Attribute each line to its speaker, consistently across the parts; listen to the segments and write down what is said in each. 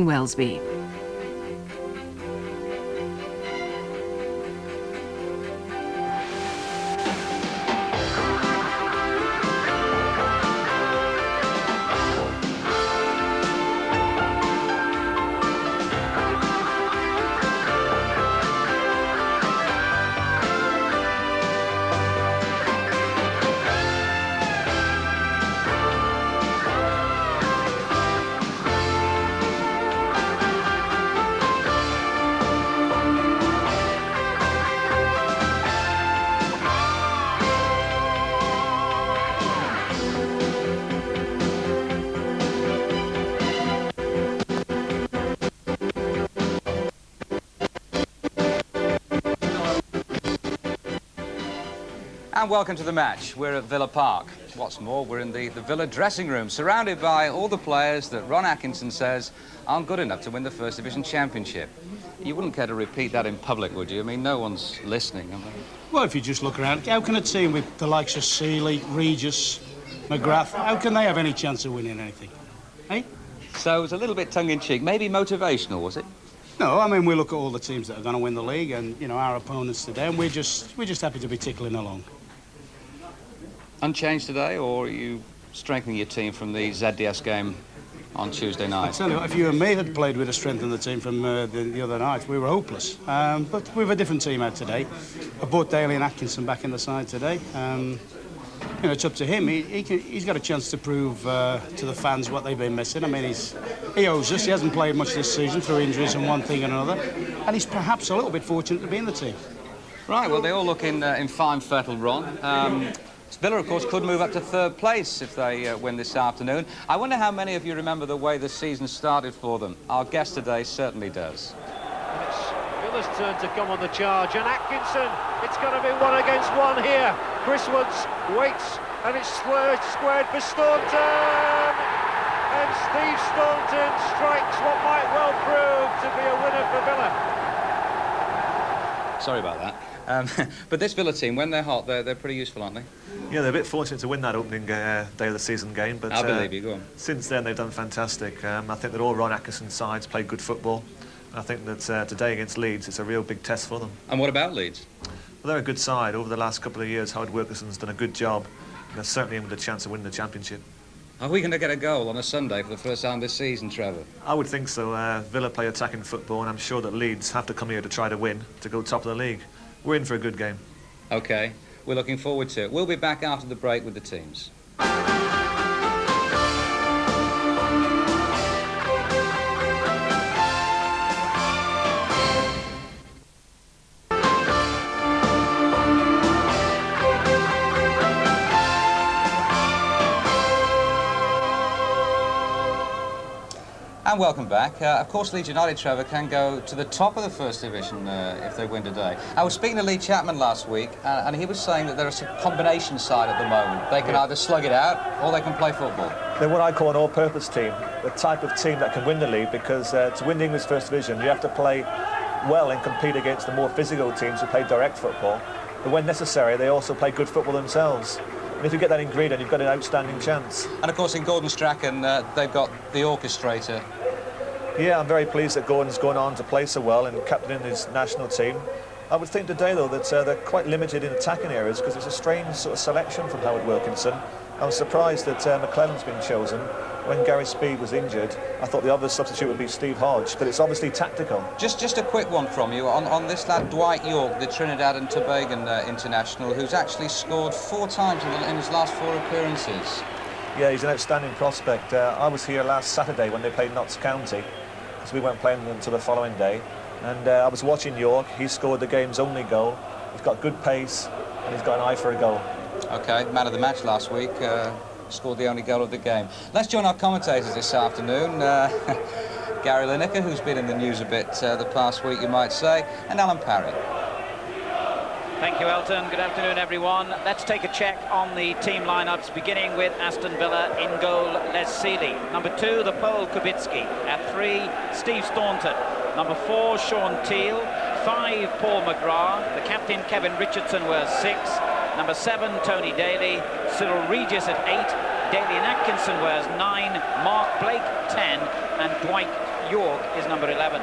Speaker 1: Wellesby.
Speaker 2: And welcome to the match. We're at Villa Park. What's more, we're in the Villa dressing room, surrounded by all the players that Ron Atkinson says aren't good enough to win the First Division Championship. You wouldn't care to repeat that in public, would you? I mean, no one's listening.
Speaker 3: Well, if you just look around, how can a team with the likes of Seeley, Regis, McGrath, how can they have any chance of winning anything? Eh?
Speaker 2: So it was a little bit tongue-in-cheek, maybe motivational, was it?
Speaker 3: No, I mean, we look at all the teams that are going to win the league and, you know, our opponents today, and we're just happy to be tickling along.
Speaker 2: Unchanged today, or are you strengthening your team from the ZDS game on Tuesday night?
Speaker 3: I tell you what, if you and me had played with a strength in the team from the other night, we were hopeless. But we've a different team out today. I brought Daly and Atkinson back in the side today. You know, it's up to him. He's got a chance to prove to the fans what they've been missing. I mean, he owes us. He hasn't played much this season through injuries and one thing and another. And he's perhaps a little bit fortunate to be in the team.
Speaker 2: Right, well, they all look in fine fettle, Ron. Villa, of course, could move up to third place if they win this afternoon. I wonder how many of you remember the way the season started for them. Our guest today certainly does.
Speaker 4: It's Villa's turn to come on the charge, and Atkinson, it's going to be 1 against 1 here. Chris Woods waits, and it's squared for Staunton. And Steve Staunton strikes what might well prove to be a winner for Villa.
Speaker 2: Sorry about that. But this Villa team, when they're hot, they're pretty useful, aren't they?
Speaker 5: Yeah, they're a bit fortunate to win that opening day of the season game, but
Speaker 2: I believe you, go on.
Speaker 5: Since then they've done fantastic. I think that all Ron Atkinson's sides played good football. I think that today against Leeds, it's a real big test for them.
Speaker 2: And what about Leeds?
Speaker 5: Well, they're a good side. Over the last couple of years, Howard Wilkinson's done a good job. And they're certainly in with a chance of winning the championship.
Speaker 2: Are we going to get a goal on a Sunday for the first time this season, Trevor?
Speaker 5: I would think so. Villa play attacking football, and I'm sure that Leeds have to come here to try to win, to go top of the league. We're in for a good game.
Speaker 2: OK, we're looking forward to it. We'll be back after the break with the teams. And welcome back. Of course, Leeds United, Trevor, can go to the top of the First Division if they win today. I was speaking to Lee Chapman last week, and he was saying that they're a combination side at the moment. They can either slug it out, or they can play football.
Speaker 5: They're what I call an all-purpose team, the type of team that can win the league, because to win the English First Division, you have to play well and compete against the more physical teams who play direct football. But when necessary, they also play good football themselves. And if you get that ingredient, you've got an outstanding chance.
Speaker 2: And of course, in Gordon Strachan, they've got the orchestrator.
Speaker 5: Yeah, I'm very pleased that Gordon's gone on to play so well and captaining his national team. I would think today, though, that they're quite limited in attacking areas because it's a strange sort of selection from Howard Wilkinson. I was surprised that McClellan's been chosen. When Gary Speed was injured, I thought the obvious substitute would be Steve Hodge, but it's obviously tactical.
Speaker 2: Just a quick one from you on this lad Dwight York, the Trinidad and Tobago international, who's actually scored 4 times in his last 4 appearances.
Speaker 5: Yeah, he's an outstanding prospect. I was here last Saturday when they played Notts County, because we weren't playing them until the following day. And I was watching York. He scored the game's only goal. He's got good pace, and he's got an eye for a goal. OK, man of the match last week. Scored the only goal of the game. Let's join our commentators this afternoon. Gary Lineker, who's been in the news a bit the past week, you might say, and Alan Parry.
Speaker 6: Thank you, Elton. Good afternoon, everyone. Let's take a check on the team lineups, beginning with Aston Villa. In goal, Les Seeley. Number 2, the Pole Kubicki. At 3, Steve Staunton. Number 4, Sean Teal. 5, Paul McGrath. The captain, Kevin Richardson, wears 6. Number 7, Tony Daly. Cyril Regis at 8. Daly and Atkinson wears 9, Mark Blake 10, and Dwight York is number 11.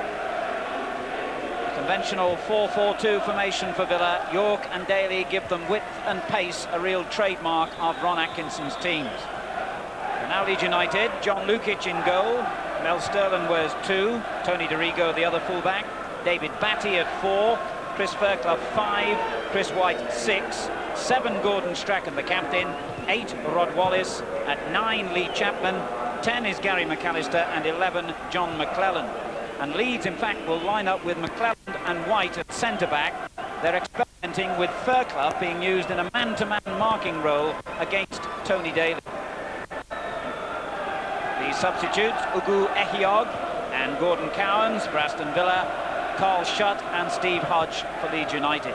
Speaker 6: Conventional 4-4-2 formation for Villa. York and Daly give them width and pace, a real trademark of Ron Atkinson's teams. And now Leeds United, John Lukic in goal. Mel Sterling wears 2, Tony DeRigo the other fullback, David Batty at 4, Chris Fairclough 5, Chris White 6, 7 Gordon Strachan the captain, 8 Rod Wallace, at 9 Lee Chapman, 10 is Gary McAllister, and 11 John McClelland. And Leeds, in fact, will line up with McClelland and White at centre-back. They're experimenting with Fairclough being used in a man-to-man marking role against Tony Daly. The substitutes, Ugu Ehiog and Gordon Cowans for Aston Villa, Carl Shutt and Steve Hodge for Leeds United.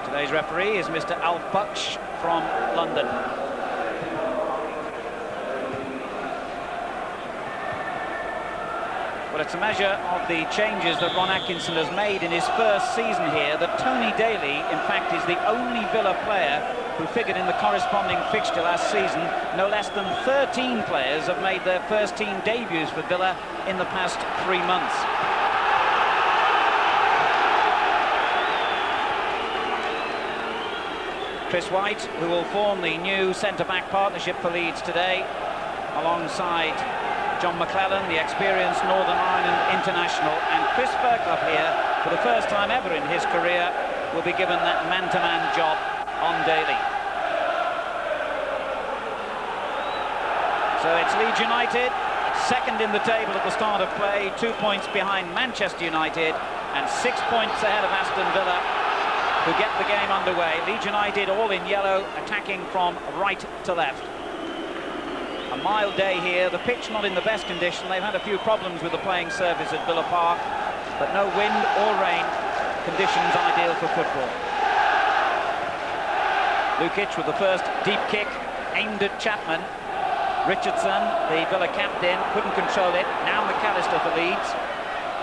Speaker 6: Today's referee is Mr. Alf Butch from London. Well, it's a measure of the changes that Ron Atkinson has made in his first season here that Tony Daly, in fact, is the only Villa player who figured in the corresponding fixture last season. No less than 13 players have made their first team debuts for Villa in the past 3 months. Chris White, who will form the new centre-back partnership for Leeds today, alongside John McClelland, the experienced Northern Ireland international, and Chris Fairclough here, for the first time ever in his career, will be given that man-to-man job on Daly. So it's Leeds United, second in the table at the start of play, 2 points behind Manchester United, and 6 points ahead of Aston Villa, who get the game underway. Leeds United all in yellow, attacking from right to left. A mild day here, the pitch not in the best condition. They've had a few problems with the playing surface at Villa Park, but no wind or rain, conditions ideal for football. Lukic with the first deep kick, aimed at Chapman. Richardson, the Villa captain, couldn't control it. Now McAllister for Leeds,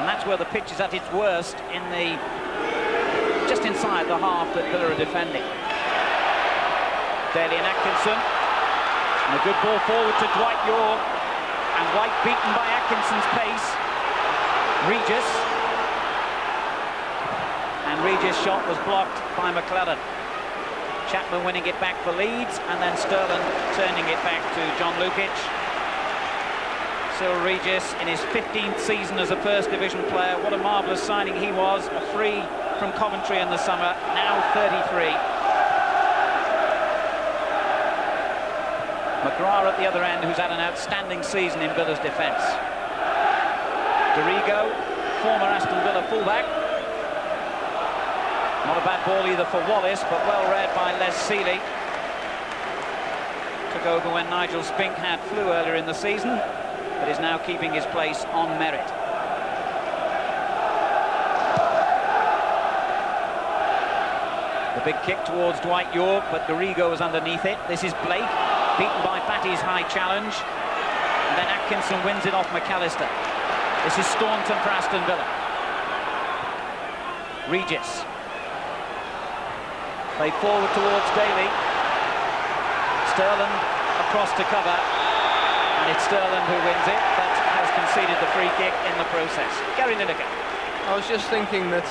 Speaker 6: and that's where the pitch is at its worst, in the just inside the half that Villa are defending. Daly and Atkinson. And a good ball forward to Dwight York, and White beaten by Atkinson's pace. Regis, and Regis' shot was blocked by McClelland. Chapman winning it back for Leeds, and then Sterling turning it back to John Lukic. Cyril Regis in his 15th season as a First Division player. What a marvellous signing he was, a free from Coventry in the summer, now 33. McGrath at the other end, who's had an outstanding season in Villa's defence. DeRigo, former Aston Villa fullback. Not a bad ball either for Wallace, but well read by Les Seeley. Took over when Nigel Spink had flu earlier in the season, but is now keeping his place on merit. The big kick towards Dwight York, but DeRigo is underneath it. This is Blake, beaten by Batty's high challenge, and then Atkinson wins it off McAllister. This is Staunton for Aston Villa. Regis played forward towards Daly. Sterling across to cover, and it's Sterling who wins it, but has conceded the free kick in the process. Gary Lineker.
Speaker 1: I was just thinking that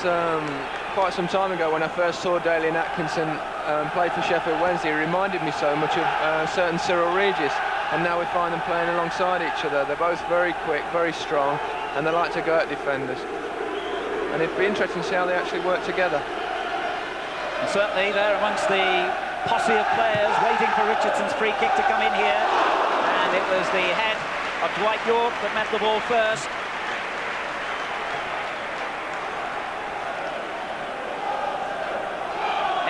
Speaker 1: quite some time ago, when I first saw Daly and Atkinson play for Sheffield Wednesday, it reminded me so much of certain Cyril Regis, and now we find them playing alongside each other. They're both very quick, very strong, and they like to go at defenders. And it'd be interesting to see how they actually work together.
Speaker 6: And certainly they're amongst the posse of players waiting for Richardson's free kick to come in here, and it was the head of Dwight York that met the ball first.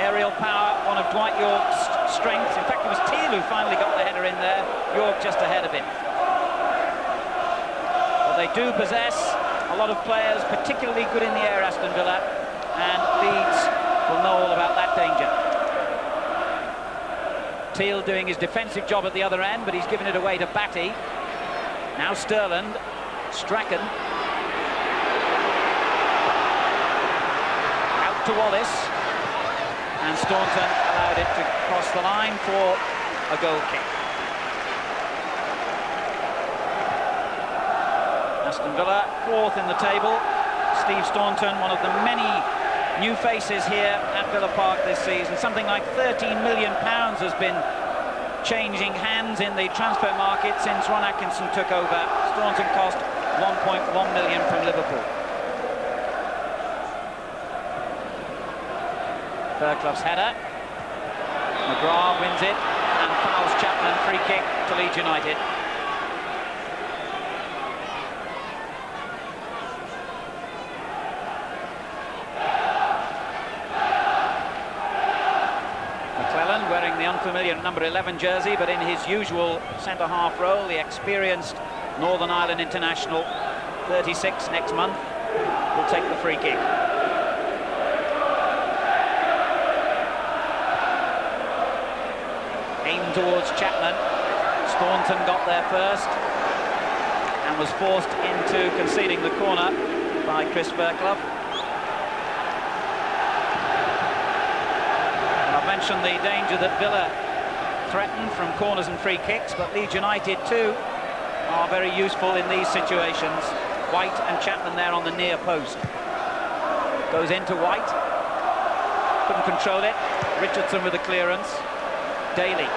Speaker 6: Aerial power, one of Dwight York's strengths. In fact, it was Teal who finally got the header in there. York just ahead of him. Well, they do possess a lot of players, particularly good in the air, Aston Villa, and Leeds will know all about that danger. Teal doing his defensive job at the other end, but he's given it away to Batty. Now Sterling, Strachan. Out to Wallace. And Staunton allowed it to cross the line for a goal kick. Aston Villa, 4th in the table. Steve Staunton, one of the many new faces here at Villa Park this season. Something like £13 million has been changing hands in the transfer market since Ron Atkinson took over. Staunton cost £1.1 million from Liverpool. Fairclough's header. McGrath wins it and fouls Chapman. Free kick to Leeds United. McClellan wearing the unfamiliar number 11 jersey, but in his usual centre-half role, the experienced Northern Ireland international, 36 next month, will take the free kick. Aimed towards Chapman. Staunton got there first and was forced into conceding the corner by Chris Fairclough. I've mentioned the danger that Villa threaten from corners and free kicks, but Leeds United too are very useful in these situations. White and Chapman there on the near post. Goes into White. Couldn't control it. Richardson with the clearance. Daly.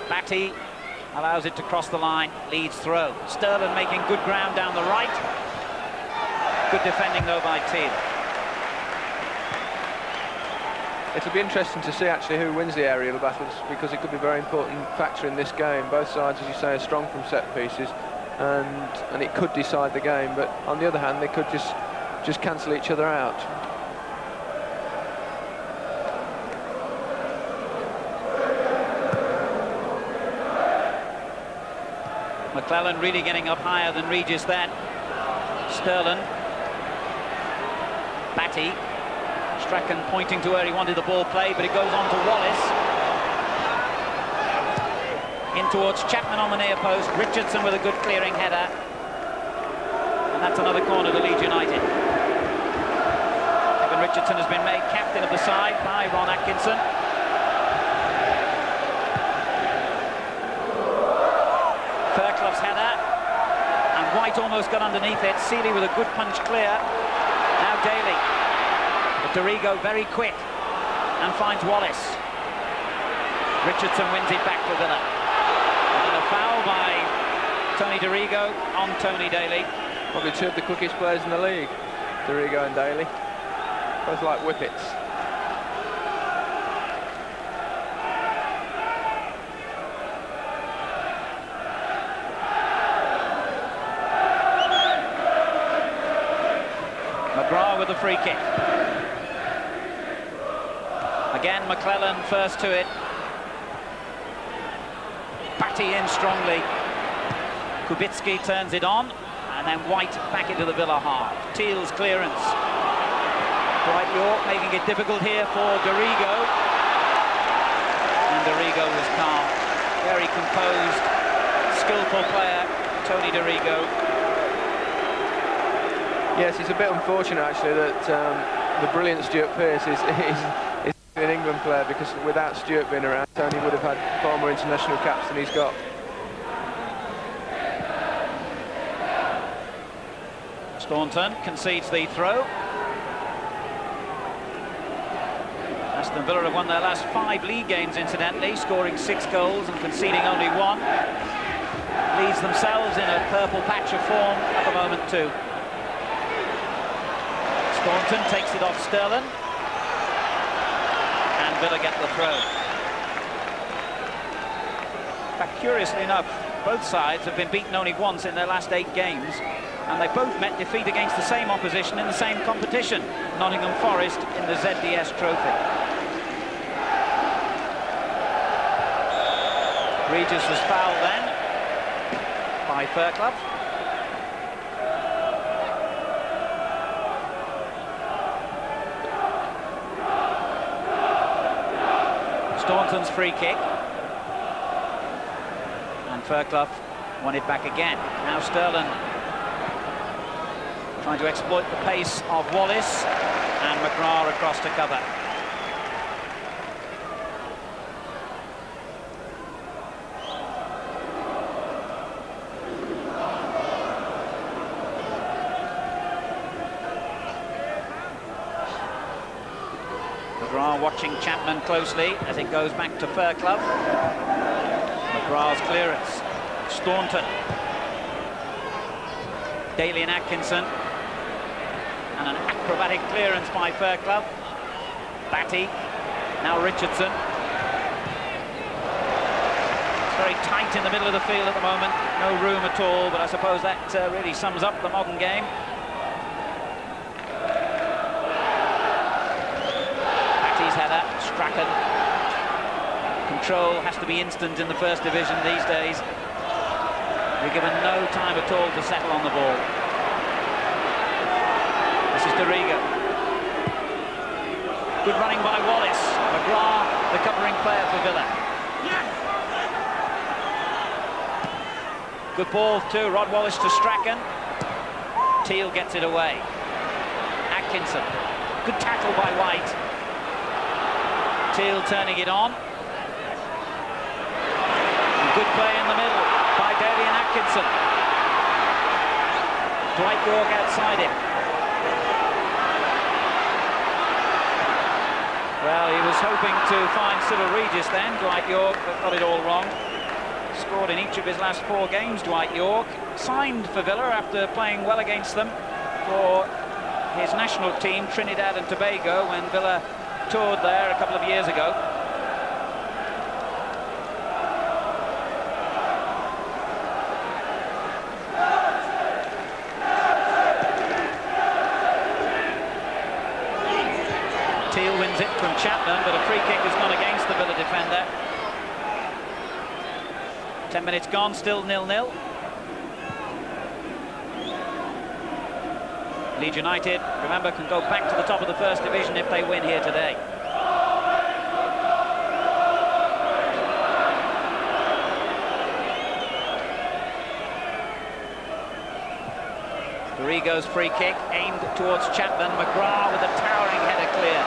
Speaker 6: Batty allows it to cross the line. Leeds throw. Sterling making good ground down the right. Good defending though by Teal.
Speaker 1: It'll be interesting to see actually who wins the aerial battles, because it could be a very important factor in this game. Both sides, as you say, are strong from set pieces, and it could decide the game. But on the other hand, they could just cancel each other out.
Speaker 6: McClellan really getting up higher than Regis then. Sterling. Batty. Strachan pointing to where he wanted the ball played, but it goes on to Wallace. In towards Chapman on the near post. Richardson with a good clearing header. And that's another corner to Leeds United. Evan Richardson has been made captain of the side by Ron Atkinson. Fairclough's header, and White almost got underneath it. Seeley with a good punch clear. Now Daly, but Dorigo very quick and finds Wallace. Richardson wins it back to Villa. And a foul by Tony Dorigo on Tony Daly.
Speaker 1: Probably two of the quickest players in the league, Dorigo and Daly. Both like whippets.
Speaker 6: McGrath with the free kick. Again, McClellan first to it. Batty in strongly. Kubicki turns it on, and then White back into the Villa half. Teal's clearance. Dwight York making it difficult here for Dorigo. And Dorigo was calm. Very composed, skillful player, Tony Dorigo.
Speaker 1: Yes, it's a bit unfortunate actually that the brilliant Stuart Pearce is an England player, because without Stuart being around, Tony would have had far more international caps than he's got.
Speaker 6: Staunton concedes the throw. Aston Villa have won their last 5 league games, incidentally, scoring 6 goals and conceding only 1. Leeds themselves in a purple patch of form at the moment too. Staunton takes it off Sterling, and Villa get the throw. In fact, curiously enough, both sides have been beaten only once in their last 8 games, and they both met defeat against the same opposition in the same competition, Nottingham Forest in the ZDS Trophy. Regis was fouled then by Fairclough. Staunton's free kick, and Fairclough won it back again. Now Sterling trying to exploit the pace of Wallace, and McGrath across to cover. McGrath watching Chapman closely as it goes back to Fairclough. McGrath's clearance. Staunton. Daly and Atkinson. And an acrobatic clearance by Fairclough. Batty. Now Richardson. It's very tight in the middle of the field at the moment. No room at all, but I suppose that really sums up the modern game. Batty's header. Strachan. Control has to be instant in the First Division these days. We're given no time at all to settle on the ball. This is Dorigo. Good running by Wallace. McGrath, the covering player for Villa. Good ball too, Rod Wallace to Strachan. Teal gets it away. Atkinson. Good tackle by White. Teal turning it on. And good play in the middle by Daly and Atkinson. Dwight York outside him. Well, he was hoping to find Cyril Regis then, Dwight York, but got it all wrong. Scored in each of his last 4 games, Dwight York. Signed for Villa after playing well against them for his national team, Trinidad and Tobago, when Villa toured there a couple of years ago. Teal wins it from Chapman, but a free kick has gone against the Villa defender. 10 minutes gone, still 0-0. Leeds United, remember, can go back to the top of the First Division if they win here today. Dorigo's free kick aimed towards Chapman. McGrath with a towering header clear.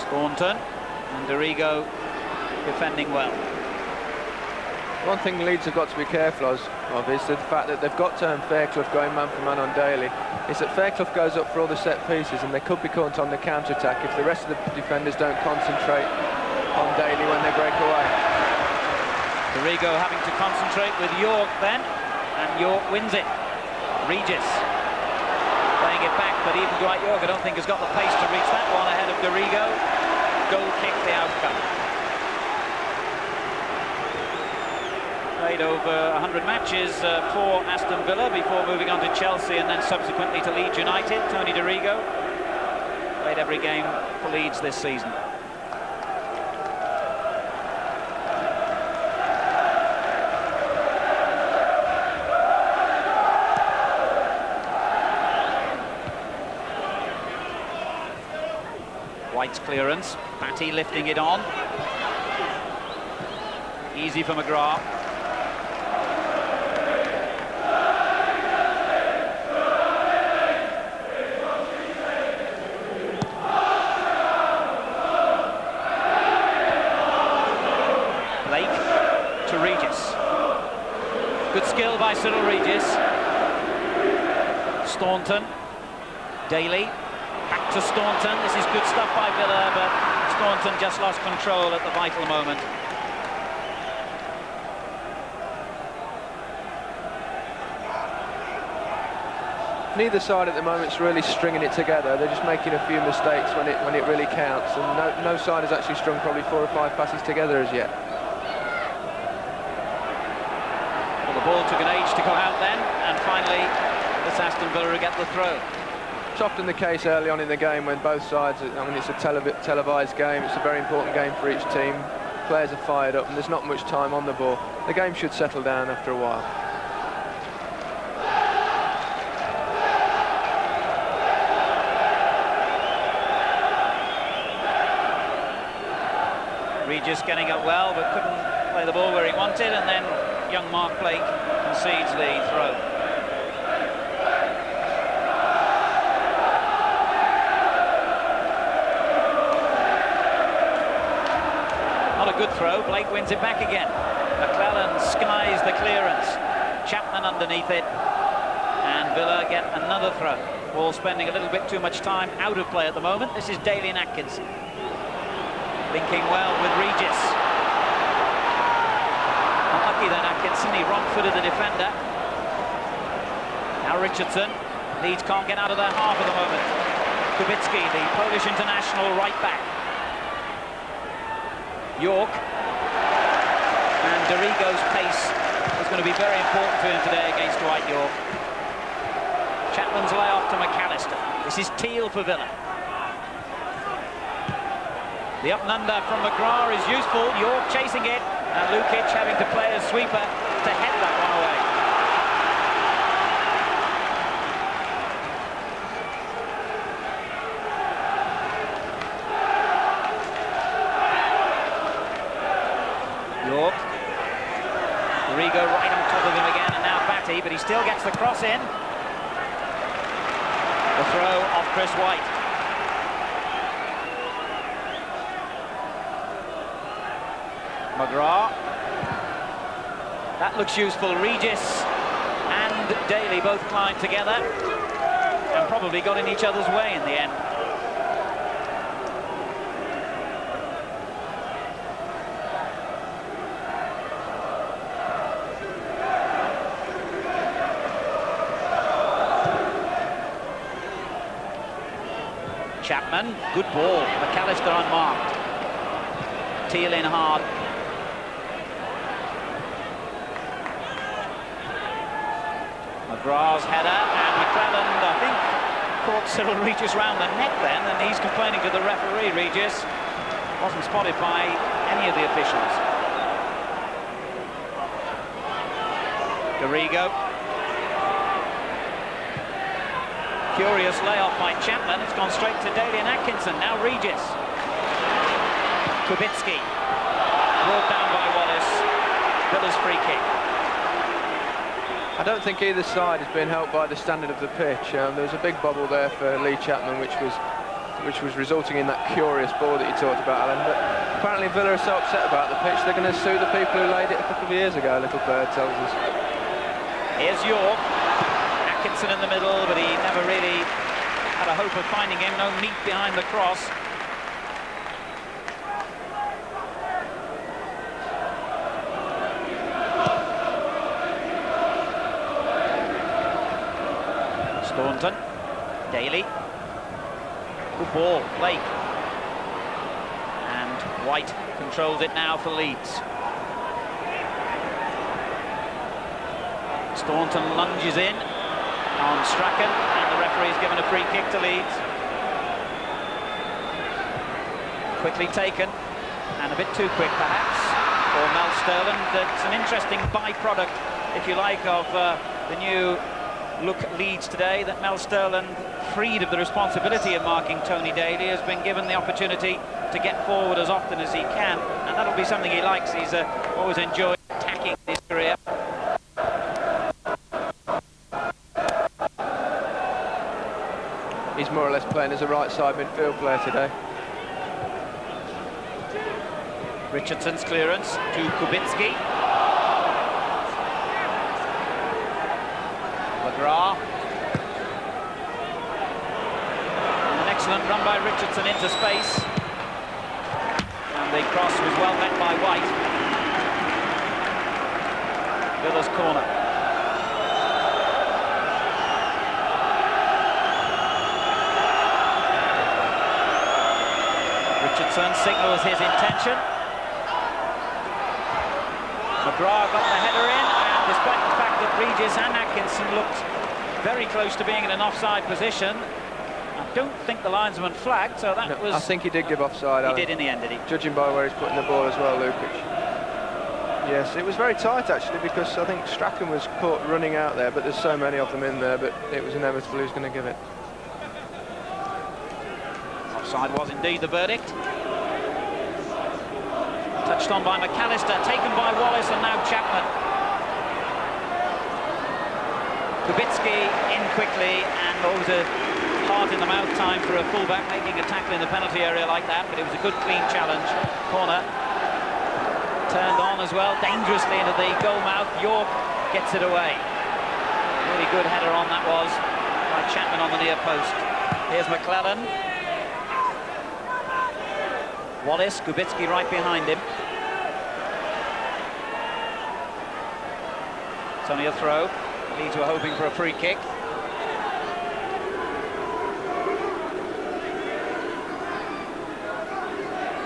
Speaker 6: Staunton and Dorigo defending well.
Speaker 1: One thing Leeds have got to be careful of is the fact that they've got Fairclough going man for man on Daly. Is that Fairclough goes up for all the set pieces and they could be caught on the counter-attack if the rest of the defenders don't concentrate on Daly when they break away.
Speaker 6: Dorigo having to concentrate with York then, and York wins it. Regis playing it back, but even Dwight York I don't think has got the pace to reach that one ahead of Dorigo. Goal kick the outcome. Played over 100 matches for Aston Villa before moving on to Chelsea and then subsequently to Leeds United. Tony Dorigo played every game for Leeds this season. White's clearance, Batty lifting it on. Easy for McGrath. Good skill by Cyril Regis. Staunton. Daly. Back to Staunton. This is good stuff by Villa, but Staunton just lost control at the vital moment.
Speaker 1: Neither side at the moment is really stringing it together. They're just making a few mistakes when it really counts, and no side has actually strung probably 4 or 5 passes together as yet.
Speaker 6: The ball took an age to go out then, and finally it's Aston Villa who get the throw.
Speaker 1: It's often the case early on in the game when both sides, I mean, it's a televised game, it's a very important game for each team. Players are fired up and there's not much time on the ball. The game should settle down after a while.
Speaker 6: Regis getting up well, but couldn't play the ball where he wanted, and then young Mark Blake concedes the throw. Not a good throw. Blake wins it back again. McClellan skies the clearance. Chapman underneath it, and Villa get another throw. Ball spending a little bit too much time out of play at the moment. This is Daly and Atkinson. Linking well with Regis. Unlucky then Atkinson, he wrong-footed the defender. Now Richardson. Leeds can't get out of their half at the moment. Kubicki, the Polish international, right back. York. And Dorigo's pace is going to be very important to him today against Dwight York. Chapman's layoff to McAllister. This is Teal for Villa. The up and under from McGrath is useful. York chasing it, and Lukic having to play as sweeper to head that one away. York. Rigo right on top of him again, and now Batty, but he still gets the cross in. The throw off Chris White. McGrath. That looks useful. Regis and Daly both climbed together and probably got in each other's way in the end. Chapman, good ball. McAllister unmarked. Teal in hard. McGrath's header, and McClelland, I think, caught Cyril Regis round the neck then, and he's complaining to the referee. Regis wasn't spotted by any of the officials. Dorigo. Curious layoff by Chapman. It's gone straight to Daly and Atkinson. Now Regis. Kubicki. Brought down by Wallace. Villa's free kick.
Speaker 1: I don't think either side has been helped by the standard of the pitch. There was a big bubble there for Lee Chapman, which was resulting in that curious ball that you talked about, Alan. But apparently Villa are so upset about the pitch, they're going to sue the people who laid it a couple of years ago, Little Bird tells us.
Speaker 6: Here's York. Atkinson in the middle, but he never really had a hope of finding him. No meat behind the cross. Staunton, Daly, good ball, Blake, and White controls it now for Leeds. Staunton lunges in on Strachan, and the referee's given a free kick to Leeds. Quickly taken, and a bit too quick perhaps for Mel Sterland. That's an interesting byproduct, if you like, of the new look Leeds today, that Mel Sterland, freed of the responsibility of marking Tony Daly, has been given the opportunity to get forward as often as he can, and that'll be something he likes. He's always enjoyed attacking in his career.
Speaker 1: He's more or less playing as a right side midfield player today.
Speaker 6: Richardson's clearance to Kubicki. McGrath. And an excellent run by Richardson into space. And the cross was well met by White. Villa's corner. Richardson signals his intention. McGrath got the header in, and despite the fact that Regis and Atkinson looked very close to being in an offside position, I don't think the linesman flagged, so that was...
Speaker 1: I think he did give offside, Alan.
Speaker 6: He did in the end, did he?
Speaker 1: Judging by where he's putting the ball as well, Lukic. Yes, it was very tight actually, because I think Strachan was caught running out there, but there's so many of them in there, but it was inevitable who's going to give it.
Speaker 6: Offside was indeed the verdict. Touched on by McAllister, taken by Wallace, and now Chapman. Kubicki in quickly, and always a heart in the mouth time for a fullback making a tackle in the penalty area like that, but it was a good clean challenge. Corner turned on as well, dangerously into the goal mouth. York gets it away. Really good header on that was. by Chapman on the near post. Here's McClellan. Wallace, Kubicki right behind him. It's only a throw. Leeds were hoping for a free kick.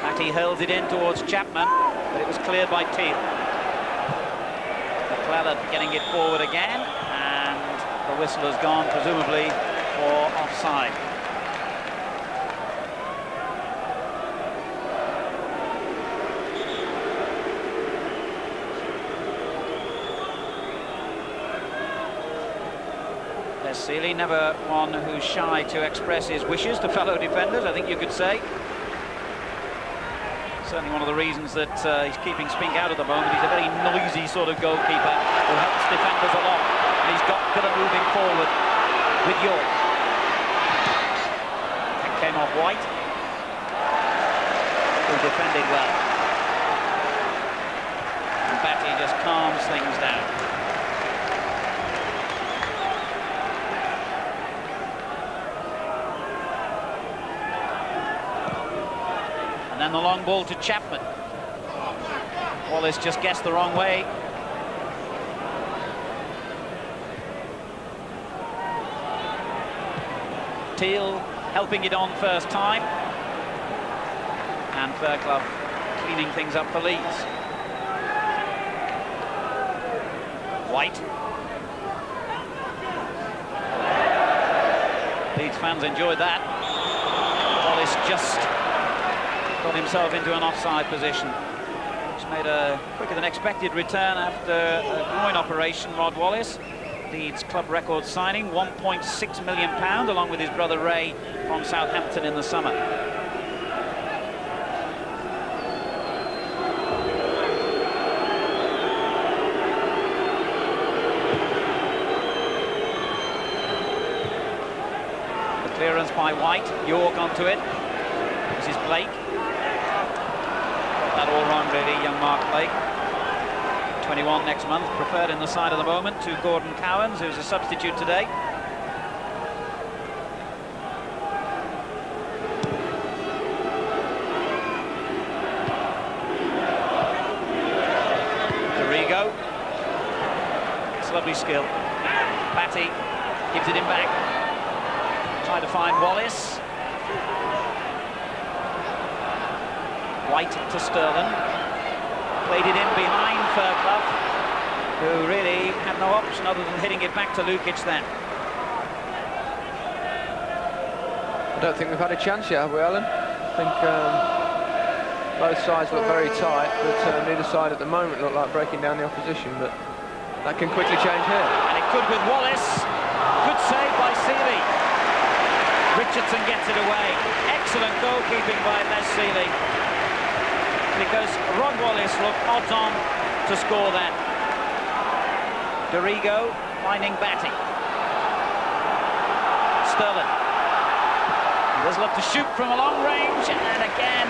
Speaker 6: Matty hurls it in towards Chapman, but it was cleared by Teal. McClellan getting it forward again, and the whistle has gone, presumably for offside. Les Seeley, never one who's shy to express his wishes to fellow defenders, I think you could say. Certainly one of the reasons that he's keeping Spink out at the moment. He's a very noisy sort of goalkeeper who helps defenders a lot. And he's got Villa moving forward with York. That came off White, who defended well. And Batty just calms things down. And the long ball to Chapman. Wallace just guessed the wrong way. Teal helping it on first time. And Fairclough cleaning things up for Leeds. White. Leeds fans enjoyed that. Wallace just got himself into an offside position. He's made a quicker than expected return after a groin operation, Rod Wallace. Leeds club record signing, £1.6 million, along with his brother Ray from Southampton in the summer. The clearance by White, York onto it. This is Blake. Got that all wrong really, young Mark Blake. 21 next month, preferred in the side at the moment to Gordon Cowans, who's a substitute today. Dorigo. It's lovely skill. Batty gives it him back. Try to find Wallace. White to Sterling. Played it in behind Fairclough, who really had no option other than hitting it back to Lukic then.
Speaker 1: I don't think we've had a chance yet, have we, Alan? I think both sides look very tight, but neither side at the moment look like breaking down the opposition, but that can quickly change here.
Speaker 6: And it could with Wallace. Good save by Seeley. Richardson gets it away. Excellent goalkeeping by Les Seeley, because Rod Wallace looked odds on to score then. Dorigo finding Batty. Sterling. He does love to shoot from a long range, and again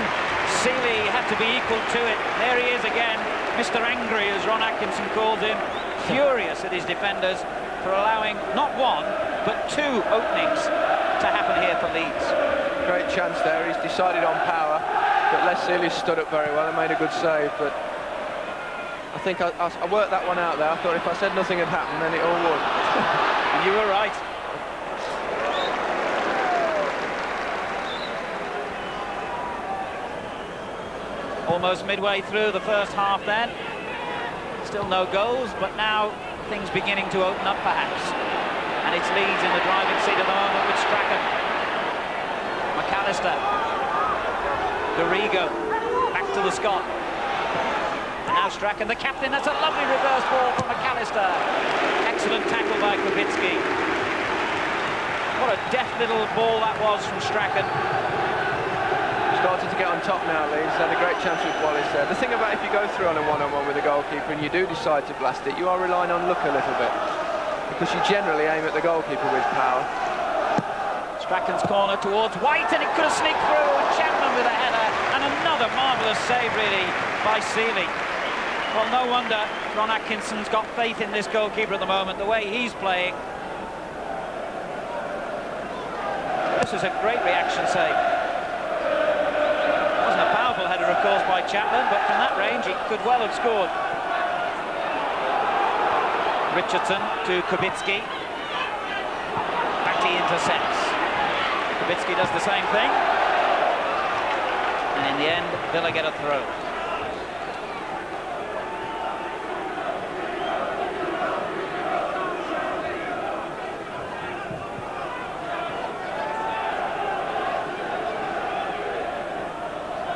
Speaker 6: Seeley had to be equal to it. There he is again, Mr. Angry, as Ron Atkinson called him, furious at his defenders for allowing not one but two openings to happen here for Leeds.
Speaker 1: Great chance there, he's decided on power. But Les Seeley stood up very well and made a good save, but I think I worked that one out there. I thought if I said nothing had happened, then it all would.
Speaker 6: And you were right. Almost midway through the first half then. Still no goals, but now things beginning to open up perhaps. And it's Leeds in the driving seat at the moment with Strachan. McAllister. Dorigo, back to the Scot. And now Strachan, the captain. That's a lovely reverse ball from McAllister. Excellent tackle by Kubicki. What a deft little ball that was from Strachan.
Speaker 1: Starting to get on top now, Leeds. Had a great chance with Wallace there. The thing about if you go through on a one-on-one with a goalkeeper and you do decide to blast it, you are relying on luck a little bit, because you generally aim at the goalkeeper with power.
Speaker 6: Strachan's corner towards White, and it could have sneaked through, and Chapman with a header, and another marvellous save really by Seeley. Well, no wonder Ron Atkinson's got faith in this goalkeeper at the moment, the way he's playing. This is a great reaction save. Wasn't a powerful header, of course, by Chapman, but from that range he could well have scored. Richardson to Kubicki. Batty intercepts. Kubicki does the same thing. And in the end, Villa get a throw.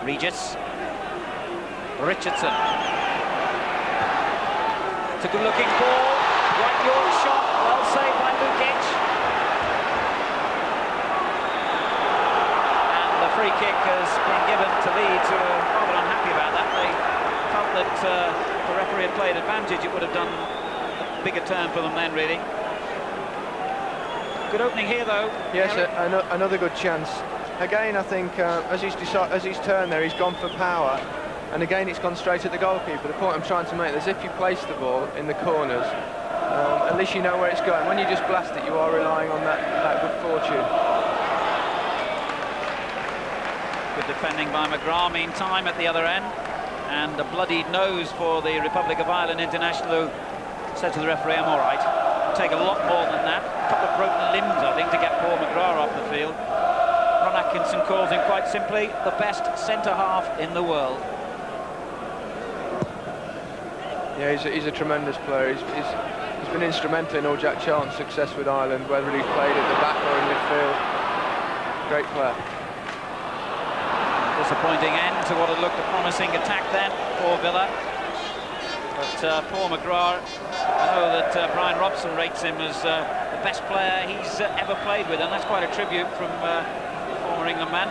Speaker 6: Regis. Richardson. It's a good-looking ball. Right York shot. Well saved by Lukic. And the free kick has been given to Leeds, who are rather unhappy about that. They felt that the referee had played advantage. It would have done a bigger turn for them then, really. Good opening here, though.
Speaker 1: Yes, another good chance. Again, I think as he's turned there, he's gone for power, and again it's gone straight at the goalkeeper. The point I'm trying to make is if you place the ball in the corners, at least you know where it's going. When you just blast it, you are relying on that good fortune.
Speaker 6: Good defending by McGrath, meantime, at the other end, and a bloodied nose for the Republic of Ireland international, who said to the referee, "I'm all right." It'll take a lot more than that. A couple of broken limbs, I think, to get Paul McGrath off the field. Ron Atkinson calls him quite simply the best centre-half in the world.
Speaker 1: Yeah, he's a tremendous player. He's been instrumental in all Jack Charlton's success with Ireland, whether he's played at the back or in midfield. Great player.
Speaker 6: Disappointing end to what had looked a promising attack then for Villa. But Paul McGrath, I know that Brian Robson rates him as the best player he's ever played with, and that's quite a tribute from former England man.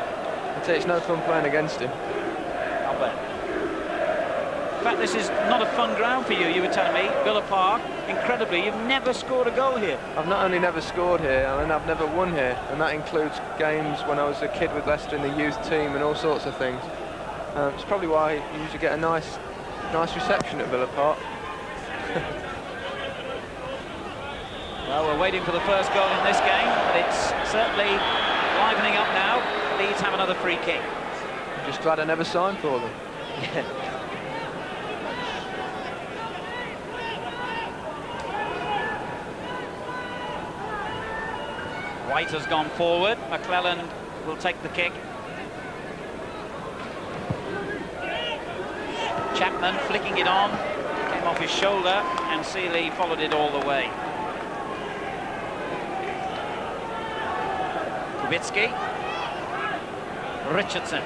Speaker 1: I'd say it's no fun playing against him.
Speaker 6: I'll bet. In fact, this is not a fun ground for you, you were telling me. Villa Park, incredibly, you've never scored a goal here.
Speaker 1: I've not only never scored here, I mean, I've never won here, and that includes games when I was a kid with Leicester in the youth team and all sorts of things. It's probably why you usually get a nice reception at Villa Park.
Speaker 6: Well, we're waiting for the first goal in this game, but it's certainly livening up now. Leeds have another free kick.
Speaker 1: I'm just glad I never signed for them.
Speaker 6: Yeah. White has gone forward. McClelland will take the kick. Chapman flicking it on, came off his shoulder, and Seeley followed it all the way. Kubicki. Richardson.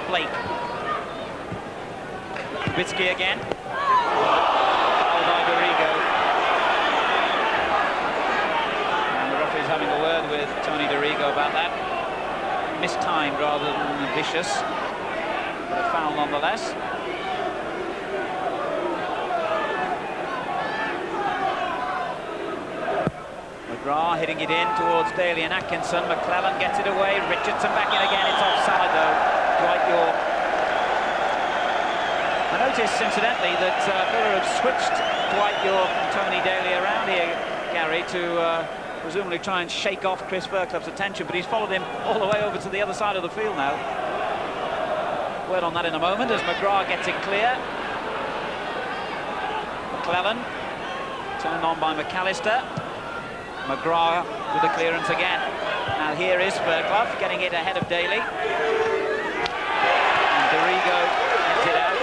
Speaker 6: Blake. Kubicki again. Fouled by Dorigo. And the referee's having a word with Tony Dorigo about that. Mistimed rather than vicious. But a foul nonetheless. McGrath hitting it in towards Daly and Atkinson. McClelland gets it away. Richardson back in again. It's offside though. Dwight York. I noticed incidentally that Villa have switched Dwight York and Tony Daly around here, Gary, to presumably try and shake off Chris Fairclough's attention, but he's followed him all the way over to the other side of the field now. Word on that in a moment as McGrath gets it clear. McClelland turned on by McAllister. McGrath with the clearance again. Now here is Fairclough getting it ahead of Daly. And Dorigo gets it out.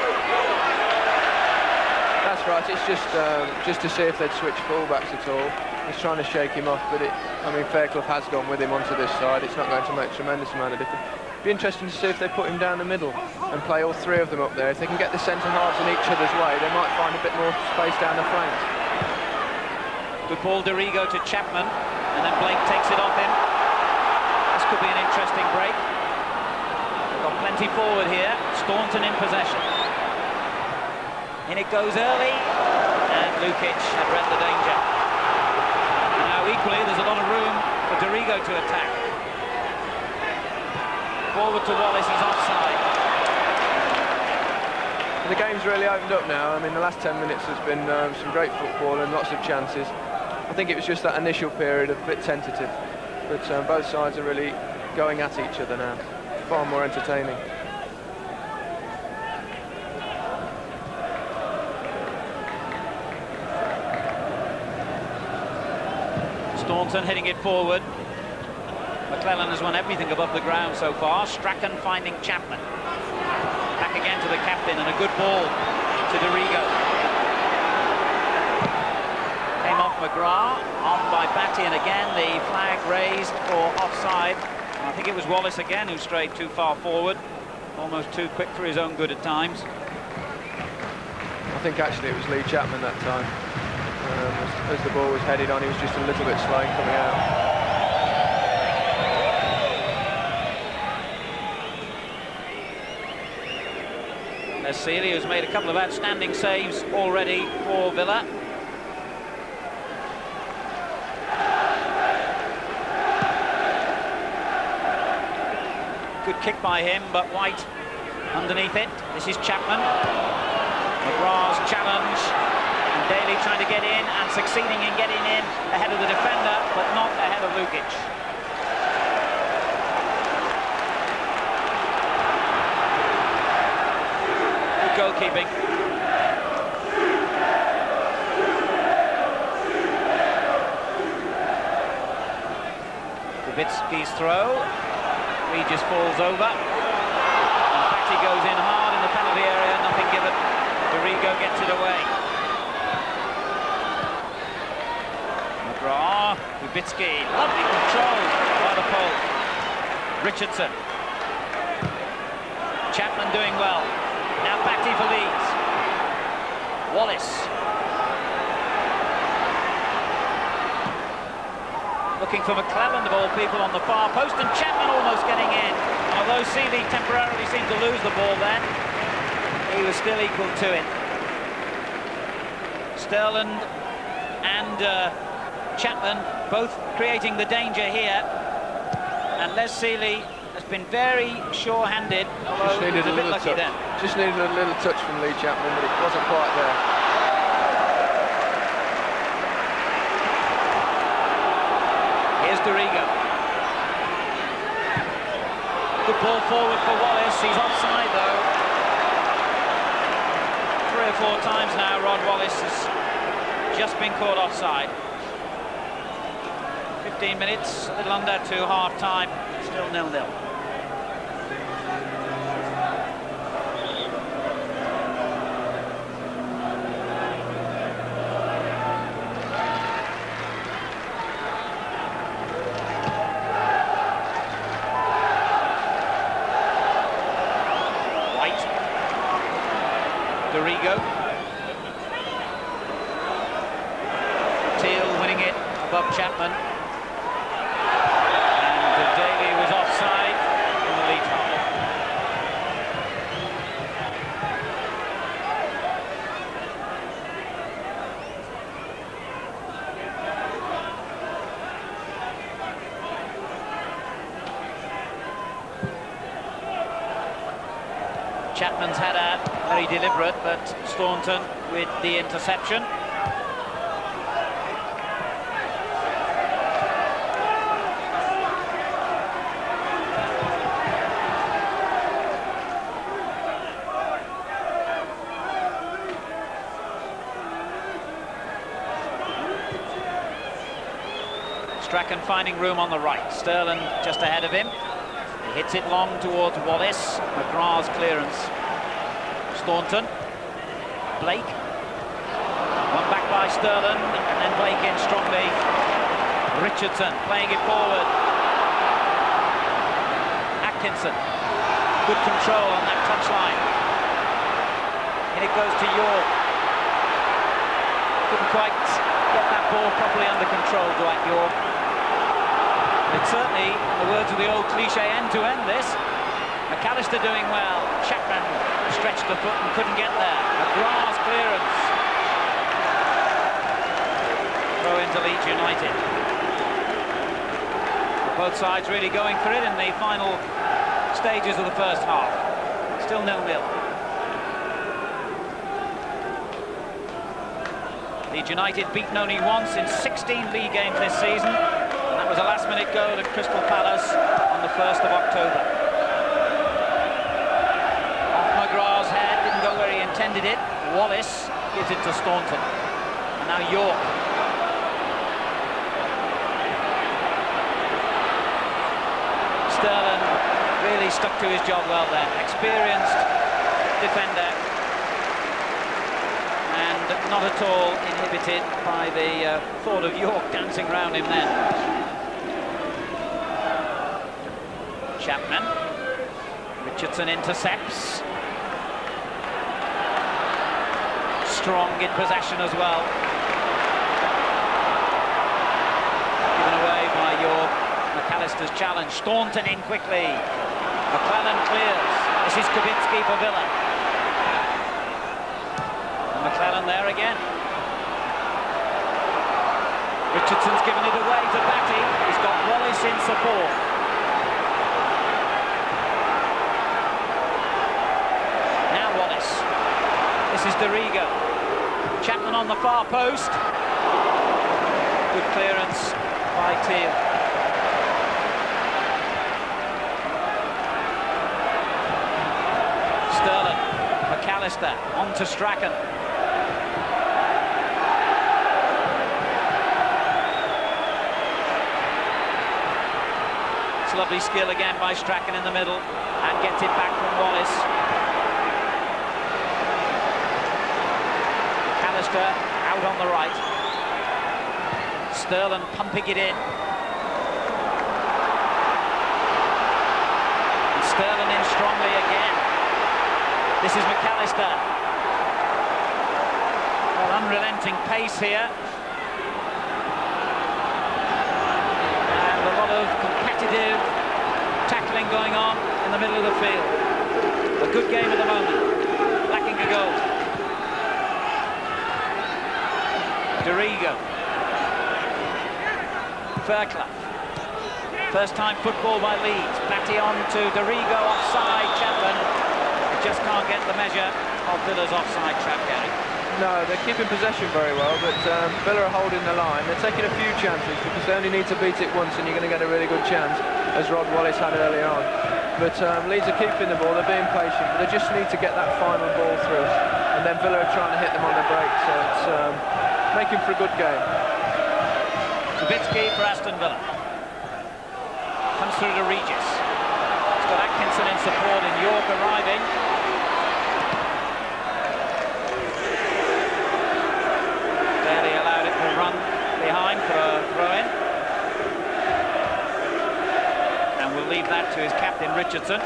Speaker 1: That's right, it's just to see if they'd switch fullbacks at all. He's trying to shake him off, but I mean, Fairclough has gone with him onto this side. It's not going to make a tremendous amount of difference. Be interesting to see if they put him down the middle and play all three of them up there. If they can get the centre-halves in each other's way, they might find a bit more space down the flanks.
Speaker 6: Good ball, Dorigo to Chapman, and then Blake takes it off him. This could be an interesting break. They've got plenty forward here. Staunton in possession. In it goes early, and Lukic had read the danger. And now equally, there's a lot of room for Dorigo to attack. Forward to Wallace, he's offside.
Speaker 1: The game's really opened up now. I mean, the last 10 minutes has been some great football and lots of chances. I think it was just that initial period a bit tentative, but both sides are really going at each other now. Far more entertaining.
Speaker 6: Staunton hitting it forward. McClellan has won everything above the ground so far. Strachan finding Chapman. Back again to the captain, and a good ball to Dorigo. Came off McGrath, on by Batty, and again the flag raised for offside. And I think it was Wallace again who strayed too far forward, almost too quick for his own good at times.
Speaker 1: I think actually it was Lee Chapman that time. As the ball was headed on, he was just a little bit slow in coming out.
Speaker 6: Les Sealy, who's made a couple of outstanding saves already for Villa. Good kick by him, but White underneath it. This is Chapman. McGrath's challenge. And Daly trying to get in and succeeding in getting in ahead of the defender, but not ahead of Lukic. Good goalkeeping. Kubicki's throw. Regis falls over. And Batty goes in hard in the penalty area, nothing given. Dorigo gets it away. McGrath, Kubicki, lovely control by the pole. Richardson. Chapman doing well. Now Batty for Leeds. Wallace. Looking for McClellan, of all people, on the far post, and Chapman almost getting in. And although Sealy temporarily seemed to lose the ball then, he was still equal to it. Sterland and Chapman both creating the danger here. And Les Sealy has been very sure-handed, although he was a bit lucky then.
Speaker 1: Just needed a little touch from Lee Chapman, but it wasn't quite there. Here's Dorigo. Good ball forward for Wallace. He's offside though. 3 or 4 times now Rod Wallace has just been caught offside. 15 minutes, a little under to half-time. Still 0-0. Dorigo. Teal winning it above Chapman. And Daly was offside in the lead half. Chapman's had a very deliberate, but Staunton with the interception. Strachan finding room on the right. Sterland just ahead of him. He hits it long towards Wallace. McGrath's clearance. Staunton. Blake. One back by Sterland, and then Blake in strongly. Richardson playing it forward. Atkinson. Good control on that touchline. And it goes to York. Couldn't quite get that ball properly under control, Dwight York. It's certainly, in the words of the old cliche, end to end this. McAllister doing well. Chapman stretched the foot and couldn't get there. McGrath's clearance. Throw into Leeds United. Both sides really going for it in the final stages of the first half. Still 0-0.
Speaker 6: Leeds United beaten only once in 16 league games this season, and that was a last-minute goal at Crystal Palace on the 1st of October. Off McGrath's head, didn't go where he intended it. Wallace gives it to Staunton. And now York. Sterling really stuck to his job well there. Experienced defender. And not at all inhibited by the thought of York dancing around him then. Chapman. Richardson intercepts. Strong in possession as well. Given away by York. McAllister's challenge. Staunton in quickly. McClellan clears. This is Kubicki for Villa. McClellan there again. Richardson's given it away to Batty. He's got Wallace in support. Now Wallace. This is Dorigo. Chapman on the far post. Good clearance by Teal. Sterling. McAllister on to Strachan. Lovely skill again by Strachan in the middle, and gets it back from Wallace. McAllister out on the right. Sterling pumping it in. And Sterling in strongly again. This is McAllister. Well, unrelenting pace here. Competitive tackling going on in the middle of the field. A good game at the moment. Lacking a goal. Dorigo. Fairclough. First time football by Leeds. Batty on to Dorigo, offside. Chapman. He just can't get the measure of Villa's offside trap, Gary.
Speaker 1: No, they're keeping possession very well, but Villa are holding the line. They're taking a few chances because they only need to beat it once and you're going to get a really good chance, as Rod Wallace had earlier on. But Leeds are keeping the ball, they're being patient, but they just need to get that final ball through. And then Villa are trying to hit them on the break, so it's making for a good game.
Speaker 6: Kubicki for Aston Villa. Comes through to Regis. It's got Atkinson in support and York arriving. Run behind for a throw-in. And we'll leave that to his captain, Richardson.